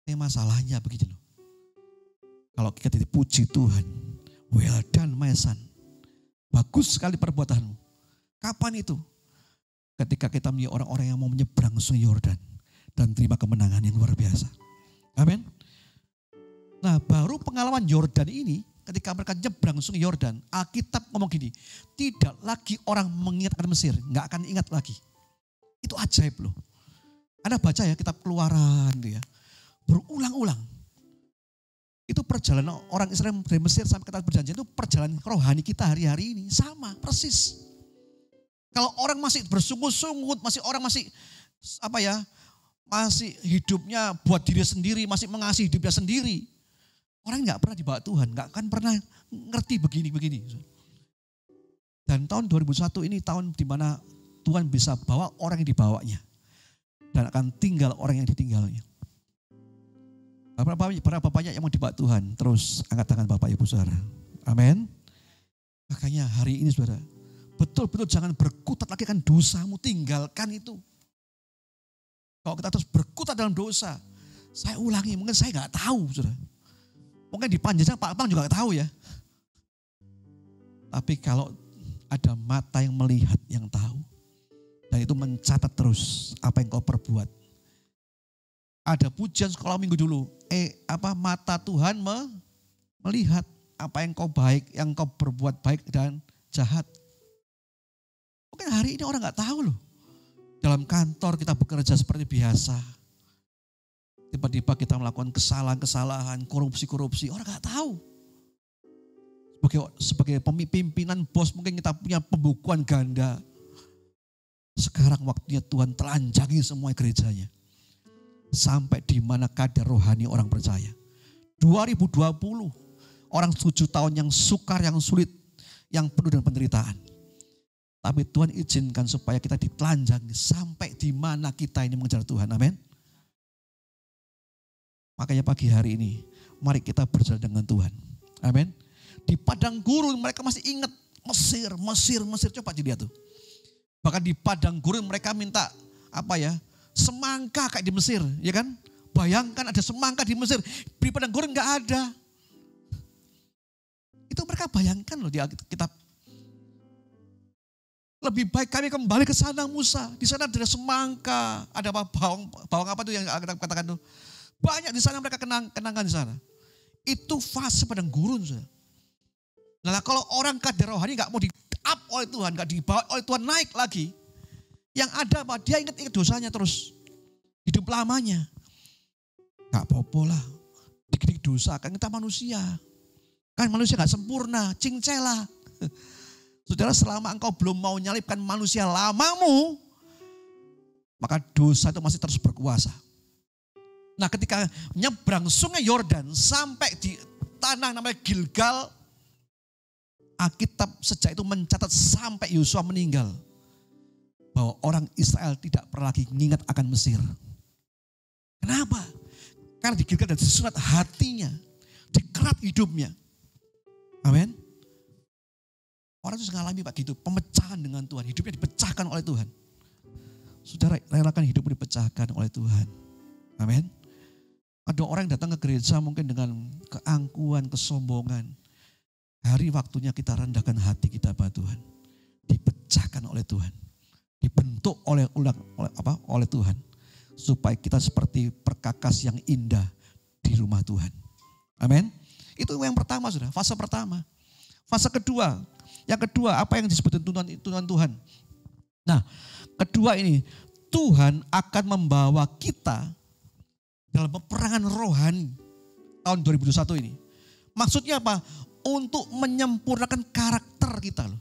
Ini masalahnya begitu loh. Kalau kita dipuji Tuhan, well done my son. Bagus sekali perbuatanmu. Kapan itu? Ketika kita menjadi orang-orang yang mau menyeberang sungai Yordan dan terima kemenangan yang luar biasa. Amin. Nah baru pengalaman Yordan ini ketika mereka nyebrang sungai Yordan, Alkitab ngomong gini, tidak lagi orang mengingat akan Mesir, gak akan ingat lagi. Itu ajaib loh. Anda baca ya kitab Keluaran gitu ya, berulang-ulang. Itu perjalanan orang Israel dari Mesir sampai ke tanah perjanjian itu perjalanan rohani kita hari-hari ini sama persis. Kalau orang masih bersungut-sungut, masih hidupnya buat diri sendiri, masih mengasihi hidupnya sendiri. Orang nggak pernah dibawa Tuhan, nggak akan pernah ngerti begini-begini. Dan tahun 2001 ini tahun di mana Tuhan bisa bawa orang yang dibawanya. Dan akan tinggal orang yang ditinggalnya. Berapa banyak yang mau dibawa Tuhan, terus angkat tangan Bapak Ibu Saudara. Amin. Makanya hari ini saudara, betul-betul jangan berkutat lagi kan dosamu, tinggalkan itu. Kalau kita terus berkutat dalam dosa, saya ulangi, mungkin saya nggak tahu, saudara. Mungkin di Panjang Pak Bang juga nggak tahu ya. Tapi kalau ada mata yang melihat, yang tahu, dan itu mencatat terus apa yang kau perbuat. Ada pujian sekolah minggu dulu, mata Tuhan melihat apa yang kau baik, yang kau berbuat baik dan jahat. Mungkin hari ini orang nggak tahu loh. Dalam kantor kita bekerja seperti biasa. Tiba-tiba kita melakukan kesalahan-kesalahan, korupsi-korupsi, orang nggak tahu. Sebagai pimpinan bos mungkin kita punya pembukuan ganda. Sekarang waktunya Tuhan telanjangi semua gerejanya. Sampai di mana kadar rohani orang percaya. 2020, orang 7 tahun yang sukar, yang sulit, yang penuh dengan penderitaan. Tapi Tuhan izinkan supaya kita ditelanjangi sampai di mana kita ini mengejar Tuhan. Amin. Makanya pagi hari ini, mari kita berjalan dengan Tuhan. Amin. Di padang gurun mereka masih ingat Mesir. Coba dilihat tuh. Bahkan di padang gurun mereka minta semangka kayak di Mesir, ya kan? Bayangkan ada semangka di Mesir, di padang gurun nggak ada. Itu mereka bayangkan loh di Alkitab. Lebih baik kami kembali ke sana Musa. Di sana ada semangka, ada bawang apa tuh yang kita katakan tuh. Banyak di sana mereka kenangan di sana. Itu fase padang gurun. Nah kalau orang kadar rohani nggak mau di-up oleh Tuhan, nggak dibawa oleh Tuhan naik lagi. Yang ada dia ingat dosanya terus. Hidup lamanya. Gak apa-apa lah. Dikit-dikit dosa, kan kita manusia. Kan manusia gak sempurna, cincela. Saudara, selama engkau belum mau nyalipkan manusia lamamu, maka dosa itu masih terus berkuasa. Nah ketika nyebrang sungai Yordan sampai di tanah namanya Gilgal, Alkitab sejak itu mencatat sampai Yosua meninggal. Bahwa orang Israel tidak pernah lagi mengingat akan Mesir. Kenapa? Karena di Gilgal dan disunat hatinya, dikerat hidupnya. Amin. Orang itu mengalami begitu, pemecahan dengan Tuhan. Hidupnya dipecahkan oleh Tuhan. Saudara, relakan hidupmu dipecahkan oleh Tuhan. Amin. Ada orang yang datang ke gereja mungkin dengan keangkuhan, kesombongan. Hari waktunya kita rendahkan hati kita pada Tuhan. Dipecahkan oleh Tuhan. Dibentuk oleh Tuhan. Supaya kita seperti perkakas yang indah di rumah Tuhan. Amin. Itu yang pertama sudah, fase pertama. Fase kedua, yang kedua apa yang disebut tuntunan Tuhan. Nah, kedua ini, Tuhan akan membawa kita dalam peperangan rohani tahun 2021 ini. Maksudnya apa? Untuk menyempurnakan karakter kita loh.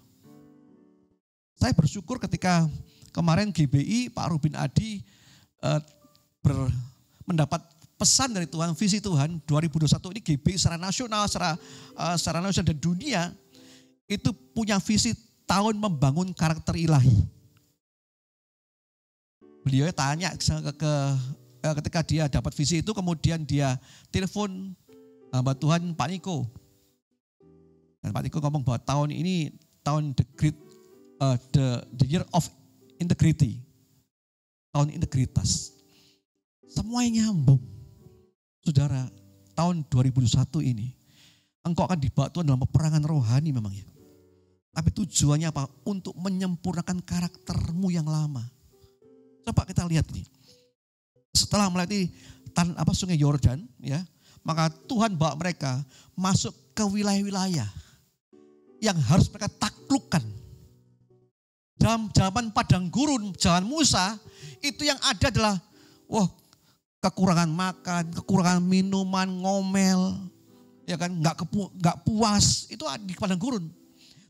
Saya bersyukur ketika kemarin GBI Pak Rubin Adi mendapat pesan dari Tuhan, visi Tuhan 2021 ini GBI secara nasional, secara nasional dan dunia itu punya visi tahun membangun karakter ilahi. Beliau tanya ketika dia dapat visi itu, kemudian dia telepon hamba Tuhan Pak Niko. Dan Pak Niko ngomong bahwa tahun ini tahun the year of integrity. Tahun integritas. Semuanya nyambung. Saudara, tahun 2021 ini engkau akan dibawa Tuhan dalam peperangan rohani memangnya. Tapi tujuannya apa? Untuk menyempurnakan karaktermu yang lama. Coba kita lihat nih. Setelah melewati sungai Yordan, ya, maka Tuhan bawa mereka masuk ke wilayah-wilayah yang harus mereka taklukkan. Dalam zaman padang gurun, zaman Musa, itu yang ada adalah kekurangan makan, kekurangan minuman, ngomel, ya kan, nggak puas, itu di padang gurun.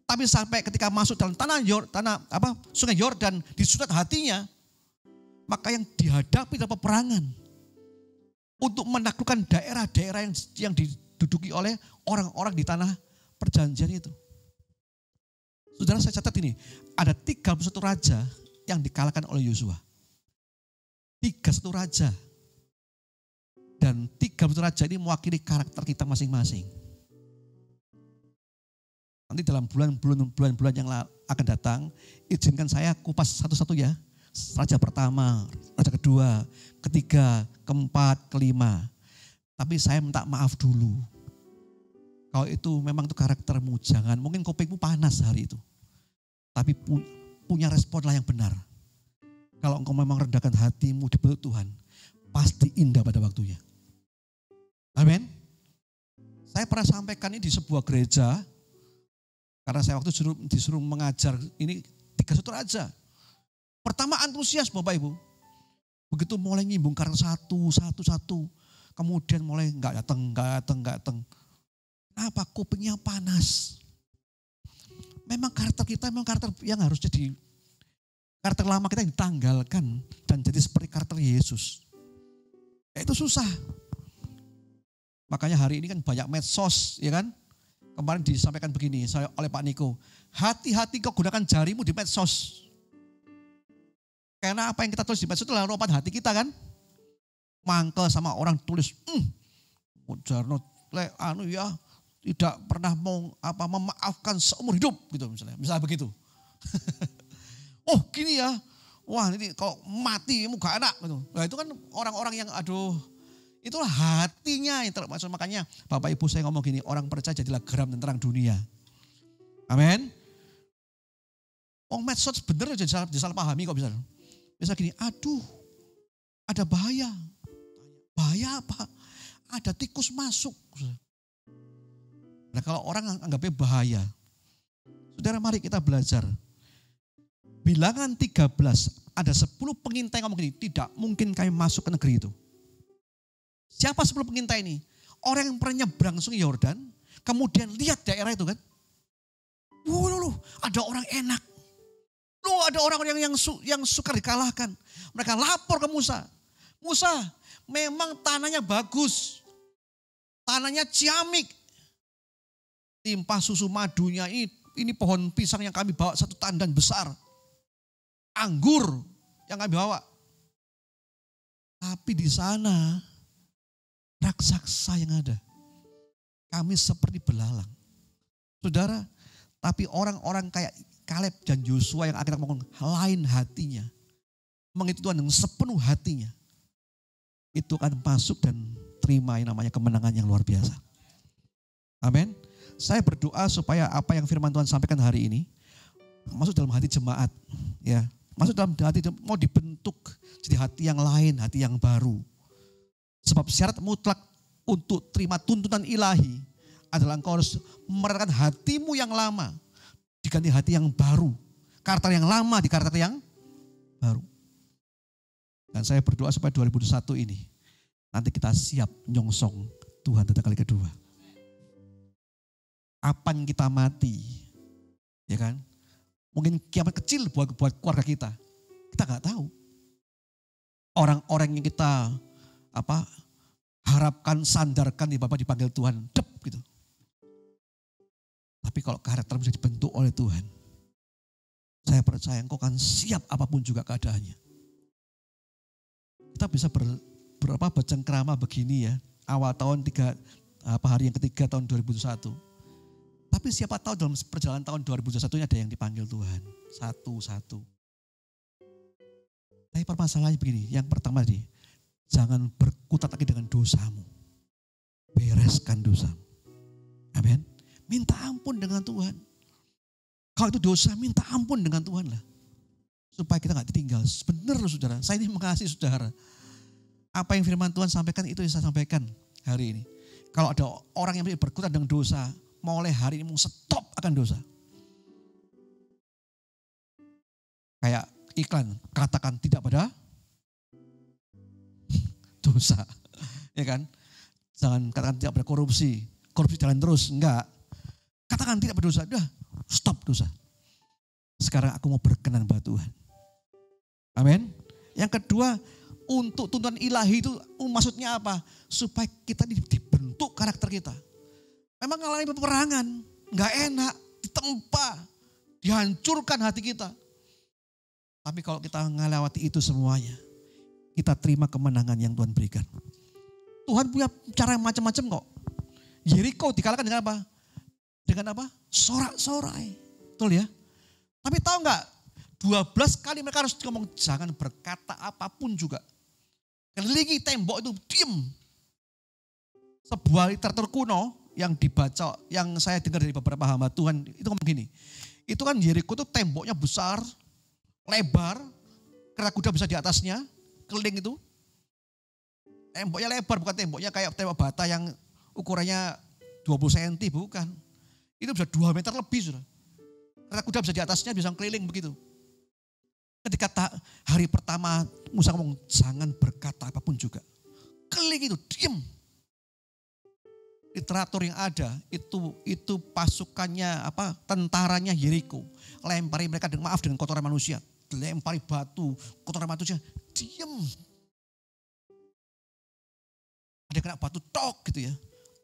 Tapi sampai ketika masuk dalam sungai Yordan, disunat hatinya, maka yang dihadapi dalam peperangan untuk menaklukkan daerah-daerah yang diduduki oleh orang-orang di tanah perjanjian itu. Saudara, saya catat ini, ada 31 raja yang dikalahkan oleh Yosua. 31 raja. Dan 31 raja ini mewakili karakter kita masing-masing. Nanti dalam bulan-bulan yang akan datang, izinkan saya kupas satu-satu ya. Raja pertama, raja kedua, ketiga, keempat, kelima. Tapi saya minta maaf dulu. Kalau itu memang itu karaktermu, jangan, mungkin kupingmu panas hari itu. Tapi punya responlah yang benar. Kalau engkau memang rendahkan hatimu dibentuk Tuhan, pasti indah pada waktunya. Amin. Saya pernah sampaikan ini di sebuah gereja, karena saya waktu disuruh mengajar ini 3 sutera aja. Pertama antusias Bapak Ibu. Begitu mulai nyimbung karakter satu. Kemudian mulai enggak datang. Kenapa? Kupingnya panas. Memang karakter kita memang karakter yang harus jadi karakter lama kita yang ditanggalkan dan jadi seperti karakter Yesus. Itu susah. Makanya hari ini kan banyak medsos, ya kan? Kemarin disampaikan begini oleh Pak Niko. Hati-hati kau gunakan jarimu di medsos. Karena apa yang kita tulis di medsos itu adalah ropan hati kita kan. Mangkel sama orang tulis, Jarno tidak pernah memaafkan seumur hidup gitu misalnya begitu. Oh gini ya, wah ini kalau mati gak enak gitu. Nah itu kan orang-orang yang itulah hatinya yang termasuk. Makanya Bapak Ibu saya ngomong gini, orang percaya jadilah garam dan terang dunia. Amin. Medsos bener aja disalahpahami kok bisa. Bisa gini, ada bahaya. Bahaya apa? Ada tikus masuk. Nah kalau orang anggapnya bahaya. Saudara mari kita belajar. Bilangan 13, ada 10 pengintai ngomong gini, tidak mungkin kami masuk ke negeri itu. Siapa 10 pengintai ini? Orang yang pernah nyebrang sungai Yordan, kemudian lihat daerah itu kan. Loh, ada orang enak. Loh, ada orang-orang yang suka dikalahkan. Mereka lapor ke Musa. Musa, memang tanahnya bagus. Tanahnya ciamik. Limpah susu madunya, ini pohon pisang yang kami bawa 1 tandan besar. Anggur yang kami bawa. Tapi di sana raksasa yang ada. Kami seperti belalang. Saudara, tapi orang-orang kayak Kaleb dan Yosua yang akhirnya ngomong lain hatinya. Mengikuti Tuhan dengan sepenuh hatinya. Itu akan masuk dan terima yang namanya kemenangan yang luar biasa. Amin. Saya berdoa supaya apa yang firman Tuhan sampaikan hari ini masuk dalam hati jemaat. Ya, masuk dalam hati, mau dibentuk jadi hati yang lain, hati yang baru. Sebab syarat mutlak untuk terima tuntunan ilahi adalah engkau harus merelakan hatimu yang lama diganti hati yang baru. Karakter yang lama di karakter yang baru. Dan saya berdoa supaya 2021 ini nanti kita siap nyongsong Tuhan datang kali kedua. Kapan kita mati, ya kan? Mungkin kiamat kecil buat keluarga kita. Kita nggak tahu. Orang-orang yang kita harapkan, sandarkan di Bapak dipanggil Tuhan, dep gitu. Tapi kalau karakter bisa dibentuk oleh Tuhan, saya percaya engkau akan siap apapun juga keadaannya. Kita bisa bercengkrama begini ya, awal tahun hari yang ketiga tahun 2001. Tapi siapa tahu dalam perjalanan tahun 2021 ini ada yang dipanggil Tuhan. Satu-satu. Tapi permasalahannya begini, yang pertama tadi, jangan berkutat lagi dengan dosamu. Bereskan dosamu. Amin. Minta ampun dengan Tuhan. Kalau itu dosa, minta ampun dengan Tuhan lah. Supaya kita gak ditinggal. Benar loh saudara, saya ini mengasihi saudara. Apa yang firman Tuhan sampaikan itu yang saya sampaikan hari ini. Kalau ada orang yang berkutat dengan dosa, mulai hari ini mau stop akan dosa. Kayak iklan, katakan tidak pada dosa. Ya kan? Jangan katakan tidak pada korupsi. Korupsi jalan terus, enggak. Katakan tidak berdosa, udah stop dosa. Sekarang aku mau berkenan pada Tuhan. Amin. Yang kedua, untuk tuntunan ilahi itu maksudnya apa? Supaya kita dibentuk karakter kita. Memang mengalami peperangan, nggak enak, ditempa, dihancurkan hati kita. Tapi kalau kita melewati itu semuanya, kita terima kemenangan yang Tuhan berikan. Tuhan punya cara yang macam-macam kok. Yeriko dikalahkan dengan apa? Dengan apa? Sorak-sorai. Betul ya? Tapi tahu nggak? 12 kali mereka harus ngomong jangan berkata apapun juga. Kelilingi tembok itu diam. Sebuah literatur kuno yang dibaca, yang saya dengar dari beberapa hamba Tuhan, itu ngomong gini. Itu kan Yeriko itu temboknya besar, lebar, kereta kuda bisa di atasnya, keliling itu. Temboknya lebar, bukan temboknya kayak tembok bata yang ukurannya 20 cm, bukan. Itu bisa 2 meter lebih, sudah. Kereta kuda bisa di atasnya, bisa keliling begitu. Ketika hari pertama Musa ngomong jangan berkata apapun juga. Keliling itu, diam. Literatur yang ada itu pasukannya tentaranya Yeriko. Lempari mereka dengan kotoran manusia. Lempari batu, kotoran manusia, diam. Ada kena batu tok gitu ya.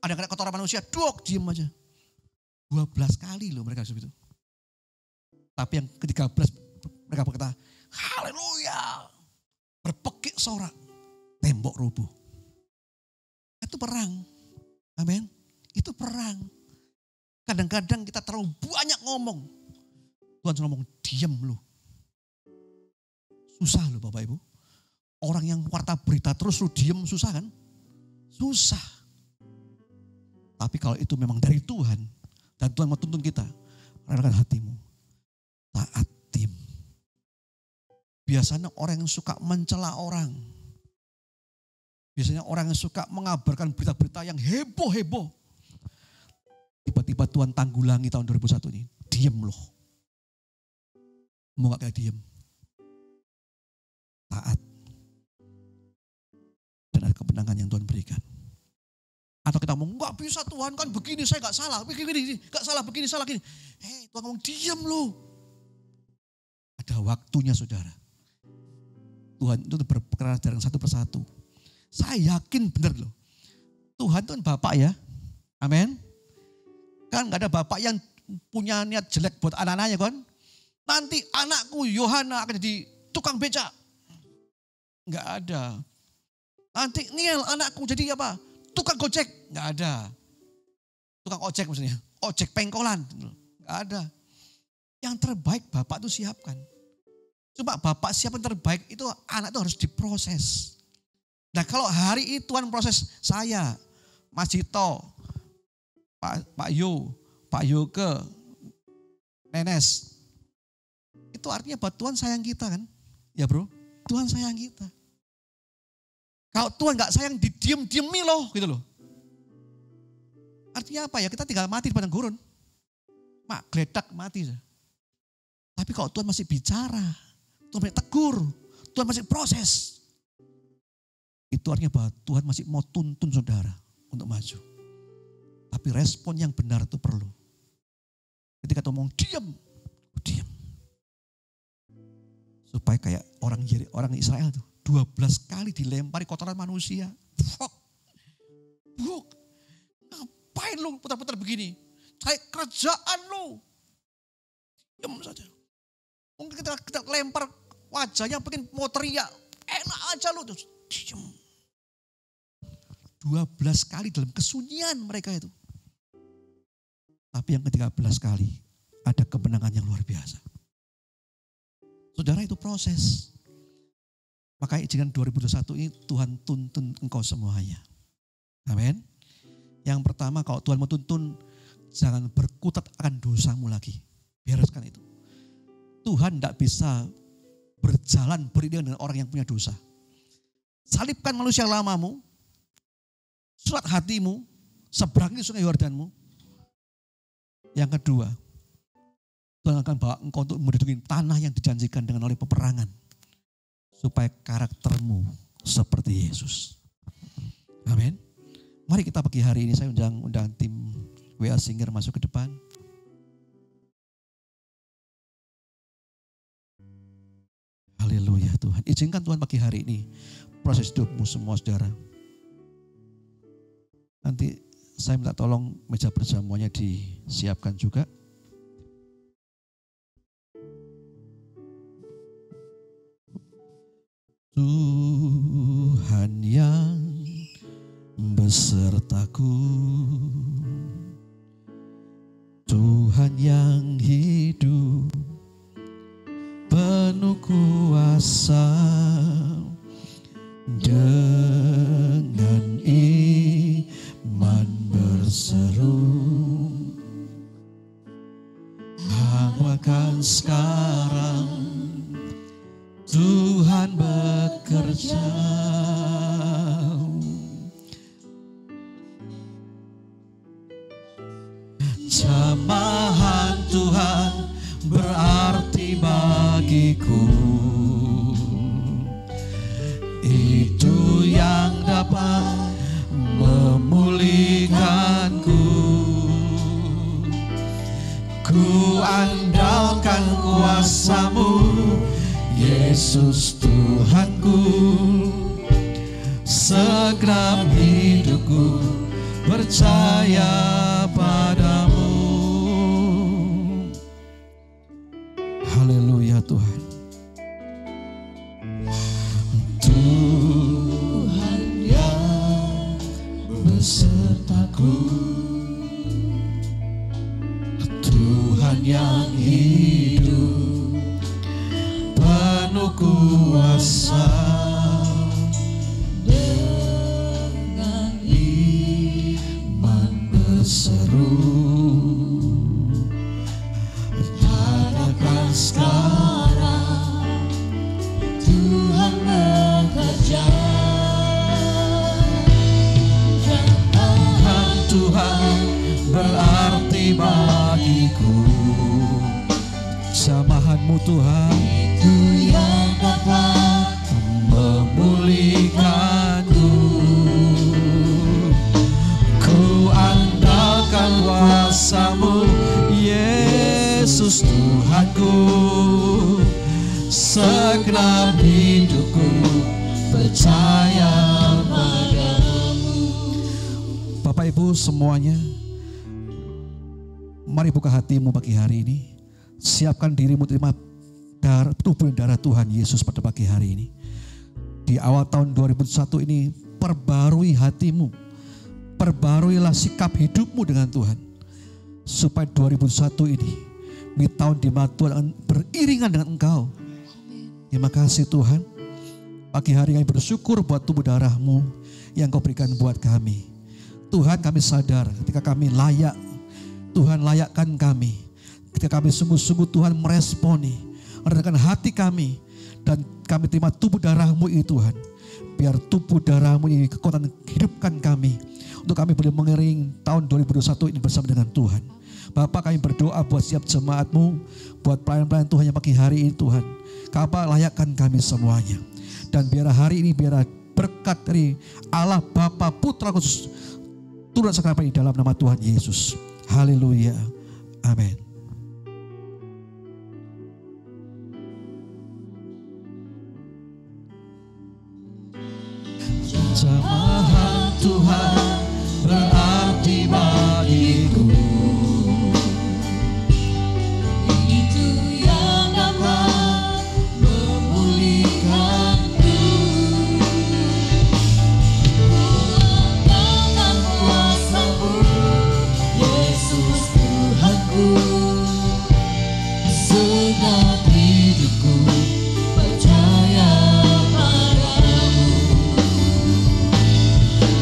Ada kena kotoran manusia, dok, diam aja. 12 kali loh mereka seperti itu. Tapi yang ke-13 mereka berkata, haleluya. Berpekik sorak, tembok rubuh. Itu perang. Amin. Itu perang. Kadang-kadang kita terlalu banyak ngomong. Tuhan ngomong, diam lu. Susah loh Bapak Ibu. Orang yang warta berita terus lu diam, susah kan? Susah. Tapi kalau itu memang dari Tuhan, dan Tuhan mau tuntun kita, rendahkan hatimu. Taat tim. Biasanya orang yang suka mencela orang. Biasanya orang yang suka mengabarkan berita-berita yang heboh-heboh. Tiba-tiba Tuhan tanggulangi tahun 2001 ini. Diam loh. Mau gak kayak diam? Taat. Dan ada kemenangan yang Tuhan berikan. Atau kita ngomong, gak bisa Tuhan kan begini, saya gak salah. Begini, gak salah, begini, salah gini. Tuhan ngomong, diam loh. Ada waktunya saudara. Tuhan itu berperkara dari satu persatu. Saya yakin benar loh. Tuhan itu kan Bapak ya. Amin. Kan gak ada Bapak yang punya niat jelek buat anak-anaknya kan. Nanti anakku Yohana akan jadi tukang beca. Gak ada. Nanti Niel anakku jadi apa? Tukang gojek. Gak ada. Tukang ojek maksudnya. Ojek pengkolan. Gak ada. Yang terbaik Bapak itu siapkan. Cuma Bapak siapkan terbaik itu anak itu harus diproses. Nah kalau hari itu Tuhan proses saya, Mas Jito, Pak Yo, Pak Yoke, Nenes. Itu artinya bahwa Tuhan sayang kita kan. Ya bro, Tuhan sayang kita. Kalau Tuhan gak sayang didiem-diemi loh gitu loh. Artinya apa ya, kita tinggal mati di padang gurun. Mak geledak mati. Tapi kalau Tuhan masih bicara, Tuhan masih tegur, Tuhan masih proses. Itu artinya bahwa Tuhan masih mau tuntun saudara untuk maju. Tapi respon yang benar itu perlu. Ketika Tuhan ngomong diam. Supaya kayak orang Israel tuh 12 kali dilempari kotoran manusia. Buk. Ngapain lu putar-putar begini? Cari kerjaan lu. Diam saja. Mungkin kita lempar wajahnya pengen mau teriak. Enak aja lu. Terus diam. 12 kali dalam kesunyian mereka itu. Tapi yang ke-13 kali ada kemenangan yang luar biasa. Saudara itu proses. Makanya izinkan 2021 ini Tuhan tuntun engkau semuanya. Amin. Yang pertama kalau Tuhan mau tuntun, jangan berkutat akan dosamu lagi. Bereskan itu. Tuhan tidak bisa berjalan beriringan dengan orang yang punya dosa. Salibkan manusia lamamu, surat hatimu, seberangi sungai Yordanmu. Yang kedua, Tuhan akan bawa engkau untuk menduduki tanah yang dijanjikan dengan oleh peperangan. Supaya karaktermu seperti Yesus. Amin. Mari kita pagi hari ini saya undang tim WA Singer masuk ke depan. Haleluya Tuhan. Izinkan Tuhan pagi hari ini proses hidupmu semua saudara. Nanti saya minta tolong meja perjamuannya disiapkan juga. Tuhan yang besertaku, Tuhan yang hidup kuasa, dengan iman berseru, bahkan sekarang Tuhan bekerja. Jamahan Tuhan berarti bagiku, itu yang dapat memulihkanku. Ku andalkan kuasa-Mu, Yesus Tuhanku. Segenap hidupku percaya padamu. Haleluya Tuhan. Tuhan yang besertaku, Tuhan yang hidup penuh kuasa, dengan iman berseru, harapkan sekarang Tuhan bekerja. Jamahan Tuhan berarti bagiku, jamahan-Mu Tuhan itu yang dapat memulihkanku. Ku andalkan kuasa-Mu, Yesus Tuhanku. Segenap hidupku percaya padamu. Bapak Ibu semuanya, mari buka hatimu pagi hari ini. Siapkan dirimu terima tubuh dan darah Tuhan Yesus pada pagi hari ini. Di awal tahun 2001 ini, perbarui hatimu. Perbaruilah sikap hidupmu dengan Tuhan. Supaya 2001 ini, di tahun di mana Tuhan akan beriringan dengan engkau. Terima kasih Tuhan. Pagi hari kami bersyukur buat tubuh darah-Mu yang Kau berikan buat kami. Tuhan, kami sadar ketika kami layak, Tuhan layakkan kami. Ketika kami sungguh-sungguh Tuhan meresponi, rendahkan hati kami, dan kami terima tubuh darah-Mu ini Tuhan. Biar tubuh darah-Mu ini kekuatan hidupkan kami, untuk kami boleh mengiring tahun 2021 ini bersama dengan Tuhan. Bapak, kami berdoa buat setiap jemaat-Mu, buat pelayan-pelayan Tuhan yang pagi hari ini Tuhan. Bapak, layakkan kami semuanya. Dan biar hari ini, biar berkat dari Allah Bapa, Putra, Kudus turun sekarang di dalam nama Tuhan Yesus. Haleluya. Amin. Jamahan Tuhan berarti bagiku, itu yang dapat memulihkanku. Dengan kuasa-Mu, Yesus Tuhanku. Segenap hidupku percaya padamu.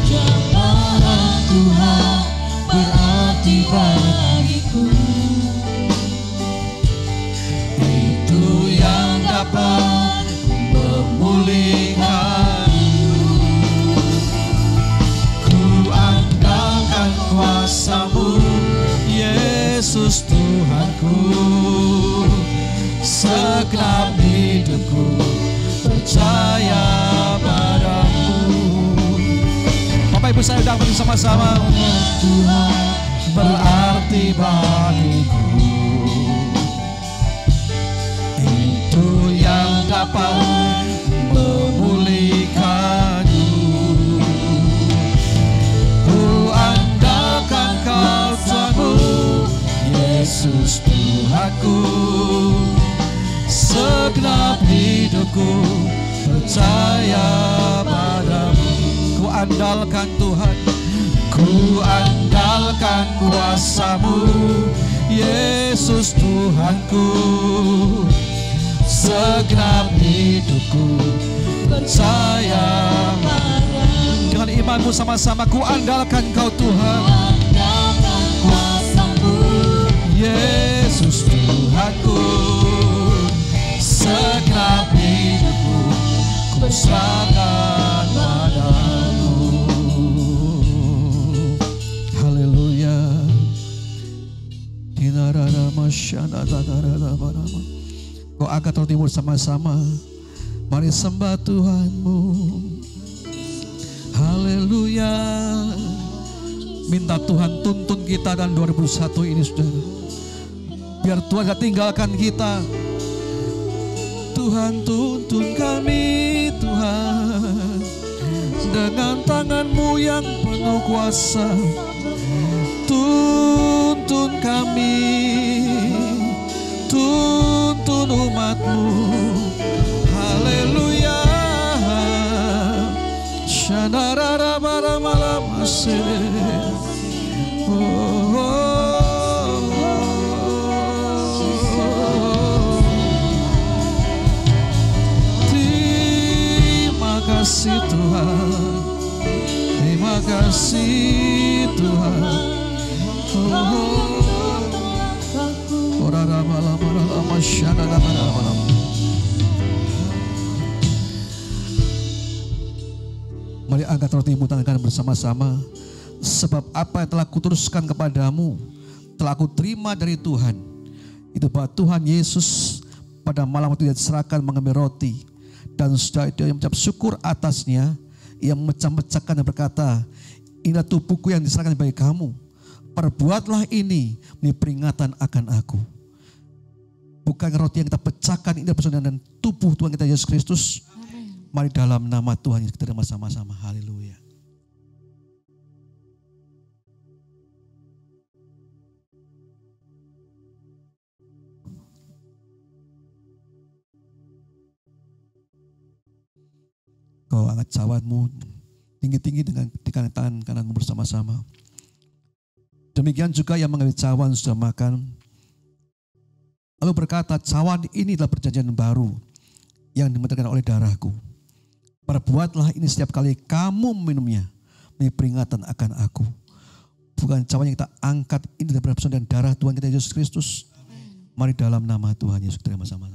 Jamahan Tuhan berarti bagiku, itu yang dapat memulihkanku. Ku andalkan kuasa-Mu, Yesus Tuhanku. Segenap hidupku percaya padamu. Bapak Ibu saya undang bersama-sama. Tuhan berarti bagiku, itu yang dapat memulihkanku. Ku andalkan kuasa-Mu, Yesus Tuhanku. Segenap hidupku percaya padamu. Ku andalkan Tuhan, ku andalkan kuasa-Mu, Yesus Tuhanku. segenap hidupku percaya. Dengan imanmu sama-sama ku andalkan Kau Tuhan. Yesus Tuhanku, segenap hidupku ku serahkan padamu. Haleluya. Kau angkat rotimu bersama-sama. Mari sembah Tuhanmu. Haleluya. Minta Tuhan tuntun kita dalam 2021 ini, saudara. Biar Tuhan gak tinggalkan kita. Tuhan tuntun kami, Tuhan, dengan tangan-Mu yang penuh kuasa. Tuntun kami, tuntun umat-Mu. Haleluya. Shanarara malam Terima kasih Tuhan, terima kasih Tuhan. Mari angkat rotimu, tangan bersama-sama. Sebab apa yang telah kuteruskan kepadamu telah aku terima dari Tuhan. Itu bahwa Tuhan Yesus pada malam waktu dia diserahkan mengambil roti, dan setelah itu dia mengucap syukur atasnya, ia memecah-mecahkan dan berkata, inilah tubuhku yang diserahkan bagi kamu. Perbuatlah ini menjadi peringatan akan aku. Bukan roti yang kita pecahkan, ini adalah dan tubuh Tuhan kita Yesus Kristus. Mari dalam nama Tuhan kita terima sama-sama. Haleluya. Kau angkat cawanmu tinggi-tinggi dengan di tangan kananmu bersama-sama. Demikian juga yang mengambil cawan sudah makan, lalu berkata, cawan ini adalah perjanjian baru yang dimenterkan oleh darahku. Perbuatlah ini setiap kali kamu minumnya, menjadi peringatan akan aku. Bukan cawan yang kita angkat, ini adalah persaudaraan darah Tuhan kita Yesus Kristus. Mari dalam nama Tuhan Yesus kita sama-sama.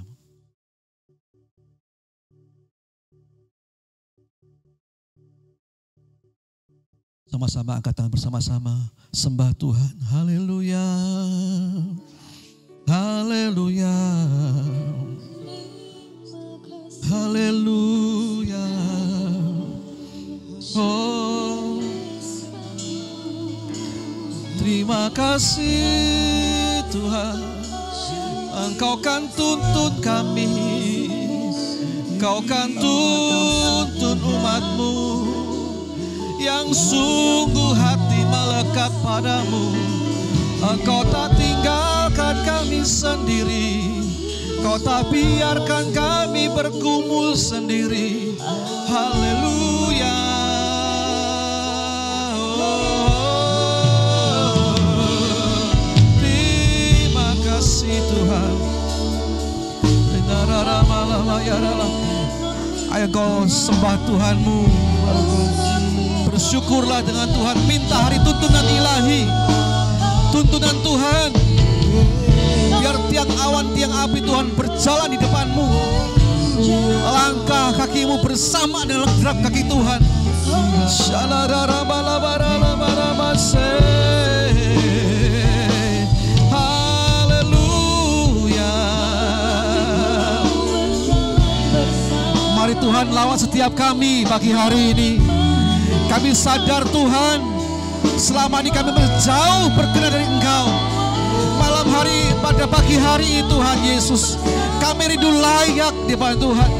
Sama-sama angkat tangan bersama-sama. Sembah Tuhan. Haleluya. Haleluya. Haleluya. Oh, terima kasih Tuhan. Engkau kan tuntun kami. Engkau kan tuntun umat-Mu yang sungguh hati melekat padamu. Engkau tak tinggalkan kami sendiri, Kau tak biarkan kami bergumul sendiri. Haleluya. Terima kasih Tuhan. Ayo kau sembah Tuhanmu. Bersyukurlah dengan Tuhan. Minta hari tuntunan ilahi, tuntunan Tuhan. Biar tiang awan, tiang api Tuhan berjalan di depanmu. Langkah kakimu bersama dengan derap kaki Tuhan. Haleluya. Mari Tuhan lawan setiap kami pagi hari ini. Kami sadar Tuhan, selama ini kami menjauh berkenan dari Engkau. Malam hari, pada pagi hari Tuhan Yesus, kami rindu layak di depan Tuhan.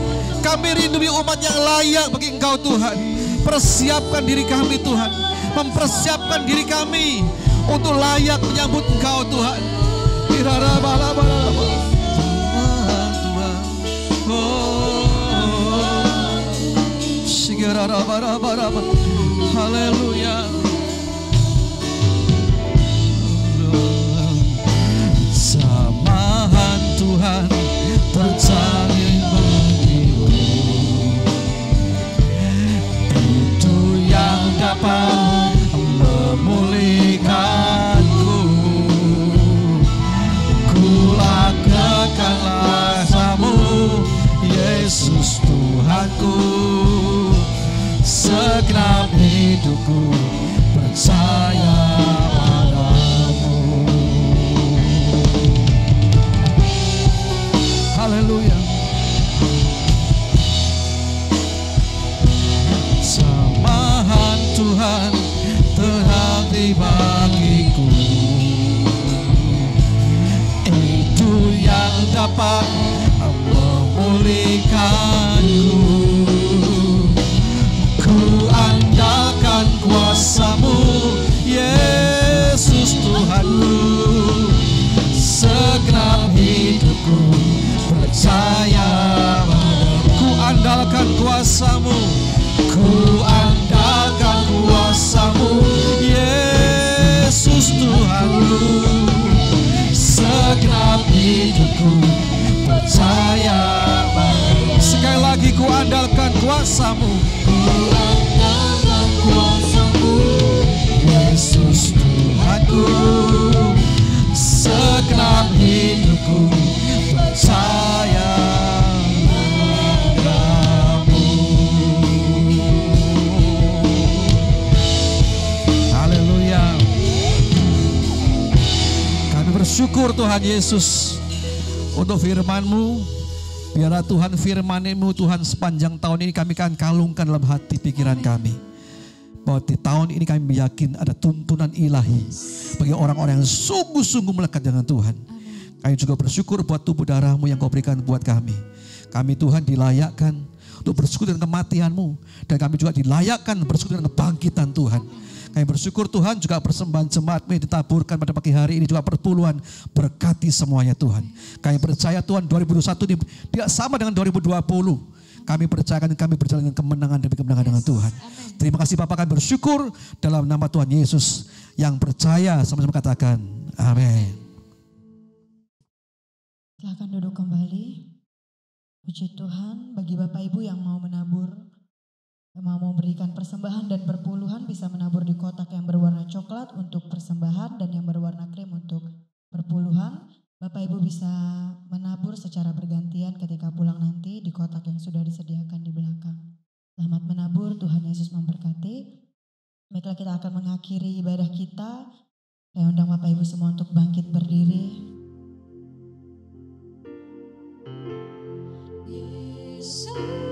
Kami rindu umat yang layak bagi Engkau Tuhan. Persiapkan diri kami Tuhan, mempersiapkan diri kami untuk layak menyambut Engkau Tuhan. Haleluya. Samahan Tuhan percaya Tuhanku, ku andalkan kuasa-Mu, Yesus Tuhanku. Segenap hidupku percaya padamu. Ku andalkan kuasa-Mu, ku andalkan kuasa-Mu, Yesus Tuhanku. Segenap hidupku percaya padamu. Sekali lagi ku andalkan kuasa-Mu, ku andalkan kuasa-Mu, Yesus Tuhanku. Segenap hidupku percaya padamu. Haleluya. Kami bersyukur Tuhan Yesus untuk firman-Mu. Biarlah Tuhan firman-Mu Tuhan sepanjang tahun ini kami akan kalungkan dalam hati pikiran kami. Bahwa di tahun ini kami yakin ada tuntunan ilahi bagi orang-orang yang sungguh-sungguh melekat dengan Tuhan. Kami juga bersyukur buat tubuh darah-Mu yang Kau berikan buat kami. Kami Tuhan dilayakkan untuk bersyukur dengan kematian-Mu. Dan kami juga dilayakkan bersyukur dengan kebangkitan Tuhan. Kami bersyukur Tuhan juga persembahan jemaat-Mu yang ditaburkan pada pagi hari ini juga perpuluhan. Berkati semuanya Tuhan. Kami percaya Tuhan 2021 ini tidak sama dengan 2020. Kami percayakan kami berjalan dengan kemenangan demi kemenangan dengan Tuhan. Terima kasih Bapak, kami bersyukur dalam nama Tuhan Yesus. Yang percaya sama-sama katakan amin. Silakan duduk kembali. Puji Tuhan, bagi Bapak Ibu yang mau menabur, yang mau memberikan persembahan dan perpuluhan, bisa menabur di kotak yang berwarna coklat untuk persembahan dan yang berwarna krim untuk perpuluhan. Bapak Ibu bisa menabur secara bergantian ketika pulang nanti di kotak yang sudah disediakan di belakang. Selamat menabur, Tuhan Yesus memberkati. Baiklah, kita akan mengakhiri ibadah kita. Saya undang Bapak Ibu semua untuk bangkit berdiri. Yesus.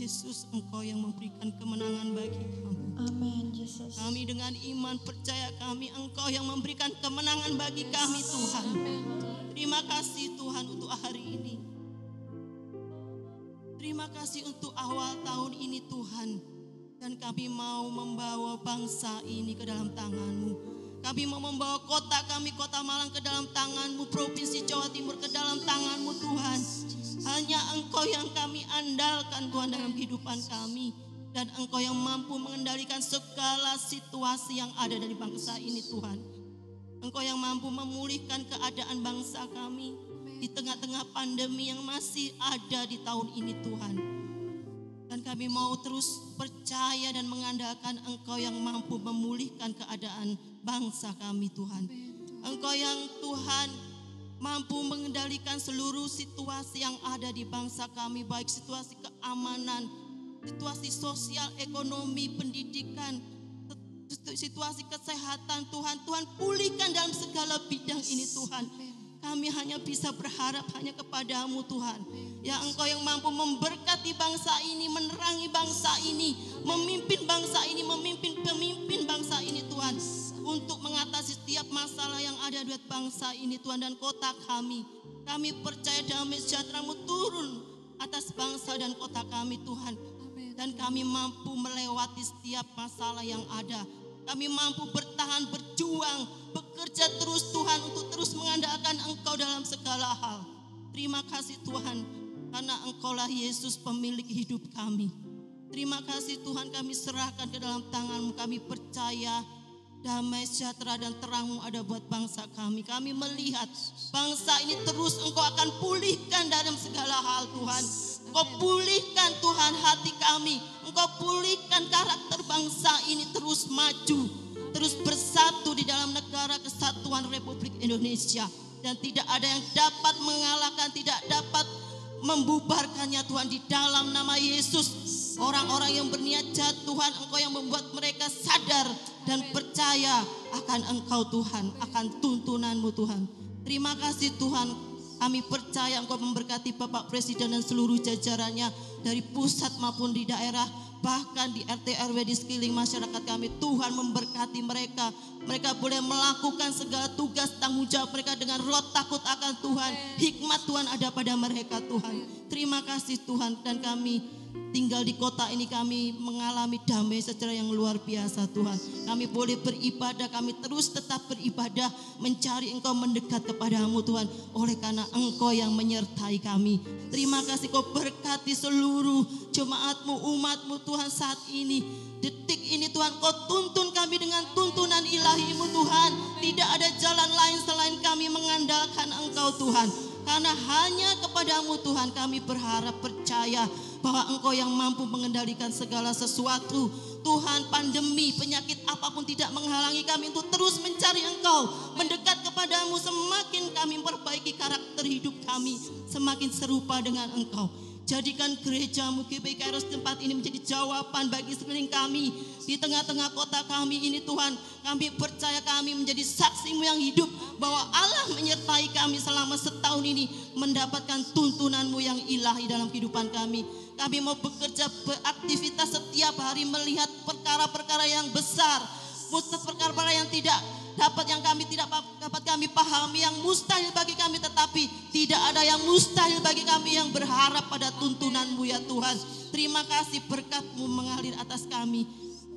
Yesus, Engkau yang memberikan kemenangan bagi kami. Amin, Yesus. Kami dengan iman percaya kami, Engkau yang memberikan kemenangan bagi kami Tuhan. Terima kasih Tuhan untuk hari ini. Terima kasih untuk awal tahun ini Tuhan. Dan kami mau membawa bangsa ini ke dalam tangan-Mu. Kami mau membawa kota kami, Kota Malang, ke dalam tangan-Mu. Provinsi Jawa Timur ke dalam tangan-Mu Tuhan. Hanya Engkau yang kami andalkan Tuhan dalam kehidupan kami. Dan Engkau yang mampu mengendalikan segala situasi yang ada dari bangsa ini Tuhan. Engkau yang mampu memulihkan keadaan bangsa kami di tengah-tengah pandemi yang masih ada di tahun ini Tuhan. Dan kami mau terus percaya dan mengandalkan Engkau yang mampu memulihkan keadaan bangsa kami Tuhan. Engkau yang Tuhan mampu mengendalikan seluruh situasi yang ada di bangsa kami, baik situasi keamanan, situasi sosial, ekonomi, pendidikan, situasi kesehatan Tuhan. Tuhan pulihkan dalam segala bidang ini Tuhan. Kami hanya bisa berharap hanya kepada-Mu Tuhan. Ya Engkau yang mampu memberkati bangsa ini, menerangi bangsa ini, memimpin bangsa ini, memimpin pemimpin bangsa ini Tuhan. Untuk mengatasi setiap masalah yang ada di bangsa ini Tuhan dan kota kami. Kami percaya damai sejahtera-Mu turun atas bangsa dan kota kami Tuhan. Dan kami mampu melewati setiap masalah yang ada. Kami mampu bertahan, berjuang, bekerja terus Tuhan untuk terus mengandalkan Engkau dalam segala hal. Terima kasih Tuhan, karena Engkaulah Yesus pemilik hidup kami. Terima kasih Tuhan, kami serahkan ke dalam tangan-Mu. Kami percaya damai sejahtera dan terang-Mu ada buat bangsa kami. Kami melihat bangsa ini terus Engkau akan pulihkan dalam segala hal Tuhan. Engkau pulihkan Tuhan hati kami. Engkau pulihkan karakter bangsa ini terus maju, terus bersatu di dalam negara kesatuan Republik Indonesia. Dan tidak ada yang dapat mengalahkan, tidak dapat membubarkannya Tuhan di dalam nama Yesus. Orang-orang yang berniat jahat Tuhan, Engkau yang membuat mereka sadar dan percaya akan Engkau Tuhan, akan tuntunan-Mu Tuhan. Terima kasih Tuhan. Kami percaya Engkau memberkati Bapak Presiden dan seluruh jajarannya dari pusat maupun di daerah, bahkan di RT RW di sekeliling masyarakat kami. Tuhan memberkati mereka. Mereka boleh melakukan segala tugas tanggung jawab mereka dengan roh takut akan Tuhan. Hikmat Tuhan ada pada mereka Tuhan. Terima kasih Tuhan, dan kami tinggal di kota ini kami mengalami damai secara yang luar biasa Tuhan. Kami boleh beribadah, kami terus tetap beribadah, mencari Engkau, mendekat kepada-Mu Tuhan. Oleh karena Engkau yang menyertai kami. Terima kasih Kau berkati seluruh jemaat-Mu, umat-Mu Tuhan saat ini. Detik ini Tuhan, Kau tuntun kami dengan tuntunan ilahi-Mu Tuhan. Tidak ada jalan lain selain kami mengandalkan Engkau Tuhan. Karena hanya kepada-Mu Tuhan kami berharap, percaya bahwa Engkau yang mampu mengendalikan segala sesuatu. Tuhan, pandemi, penyakit apapun tidak menghalangi kami untuk terus mencari Engkau, mendekat kepada-Mu. Semakin kami memperbaiki karakter hidup kami, semakin serupa dengan Engkau. Jadikan gereja-Mu GBI Kairos tempat ini menjadi jawaban bagi sekeliling kami. Di tengah-tengah kota kami ini Tuhan, kami percaya kami menjadi saksi-Mu yang hidup, bahwa Allah menyertai kami selama setahun ini, mendapatkan tuntunan-Mu yang ilahi dalam kehidupan kami. Kami mau bekerja, beraktivitas setiap hari, melihat perkara-perkara yang besar, perkara-perkara yang tidak dapat, yang kami tidak dapat kami pahami, yang mustahil bagi kami, tetapi tidak ada yang mustahil bagi kami yang berharap pada tuntunan-Mu ya Tuhan. Terima kasih, berkat-Mu mengalir atas kami.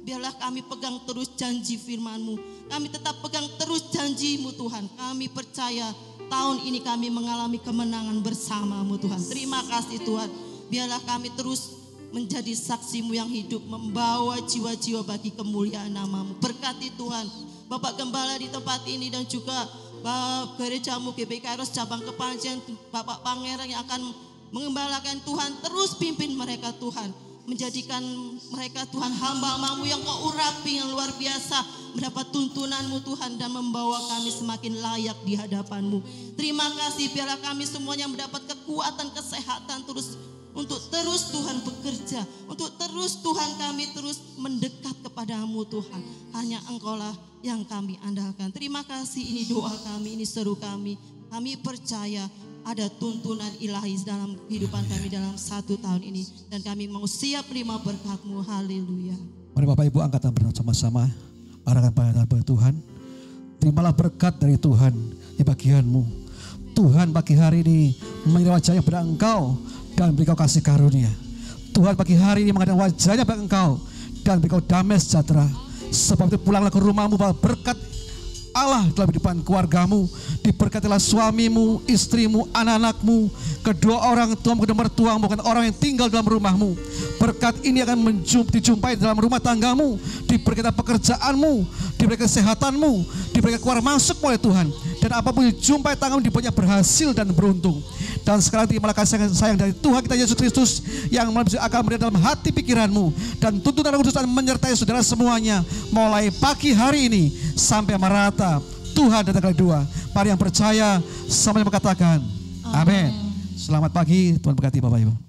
Biarlah kami pegang terus janji firman-Mu. Kami tetap pegang terus janji-Mu Tuhan. Kami percaya tahun ini kami mengalami kemenangan bersama-Mu Tuhan. Terima kasih Tuhan. Biarlah kami terus menjadi saksi-Mu yang hidup, membawa jiwa-jiwa bagi kemuliaan nama-Mu. Berkati Tuhan Bapak Gembala di tempat ini, dan juga gereja-Mu GBI Kairos cabang Kepanjen, Bapak Pangeran yang akan mengembalakan Tuhan. Terus pimpin mereka Tuhan, menjadikan mereka Tuhan hamba-Mu yang Kau urapi yang luar biasa, mendapat tuntunan-Mu Tuhan, dan membawa kami semakin layak di hadapan-Mu. Terima kasih, biarlah kami semuanya mendapat kekuatan, kesehatan terus untuk terus Tuhan bekerja, untuk terus Tuhan kami terus mendekat kepada-Mu Tuhan. Hanya Engkau-lah yang kami andalkan. Terima kasih, ini doa kami, ini seru kami. Kami percaya ada tuntunan ilahi dalam kehidupan kami dalam 1 tahun ini. Dan kami mau siap terima berkat-Mu. Haleluya. Mari Bapak Ibu angkat tangan bersama-sama. Arahkan pandangan pada Tuhan. Terimalah berkat dari Tuhan di bagianmu. Tuhan pagi hari ini mengirim wajahnya pada engkau dan beri kau kasih karunia. Tuhan pagi hari ini mengadakan wajahnya pada engkau dan beri kau damai sejahtera. Sebab itu pulanglah ke rumahmu bahwa berkat Allah dalam kehidupan keluargamu, diberkatilah suamimu, istrimu, anak-anakmu, kedua orang tuamu, kedua mertuamu, bukan orang yang tinggal dalam rumahmu. Berkat ini akan dijumpai dalam rumah tanggamu, diberkati pekerjaanmu, diberi kesehatanmu, diberi keluar masuk oleh Tuhan. Dan apapun dijumpai tanganmu dibuatnya berhasil dan beruntung. Dan sekarang terimalah kasih sayang dari Tuhan kita Yesus Kristus yang akan berada dalam hati pikiranmu. Dan tuntunan Roh Kudus akan menyertai saudara semuanya mulai pagi hari ini sampai merata Tuhan datang kali kedua. Mari yang percaya semuanya mengatakan amin. Selamat pagi, Tuhan berkati Bapak Ibu.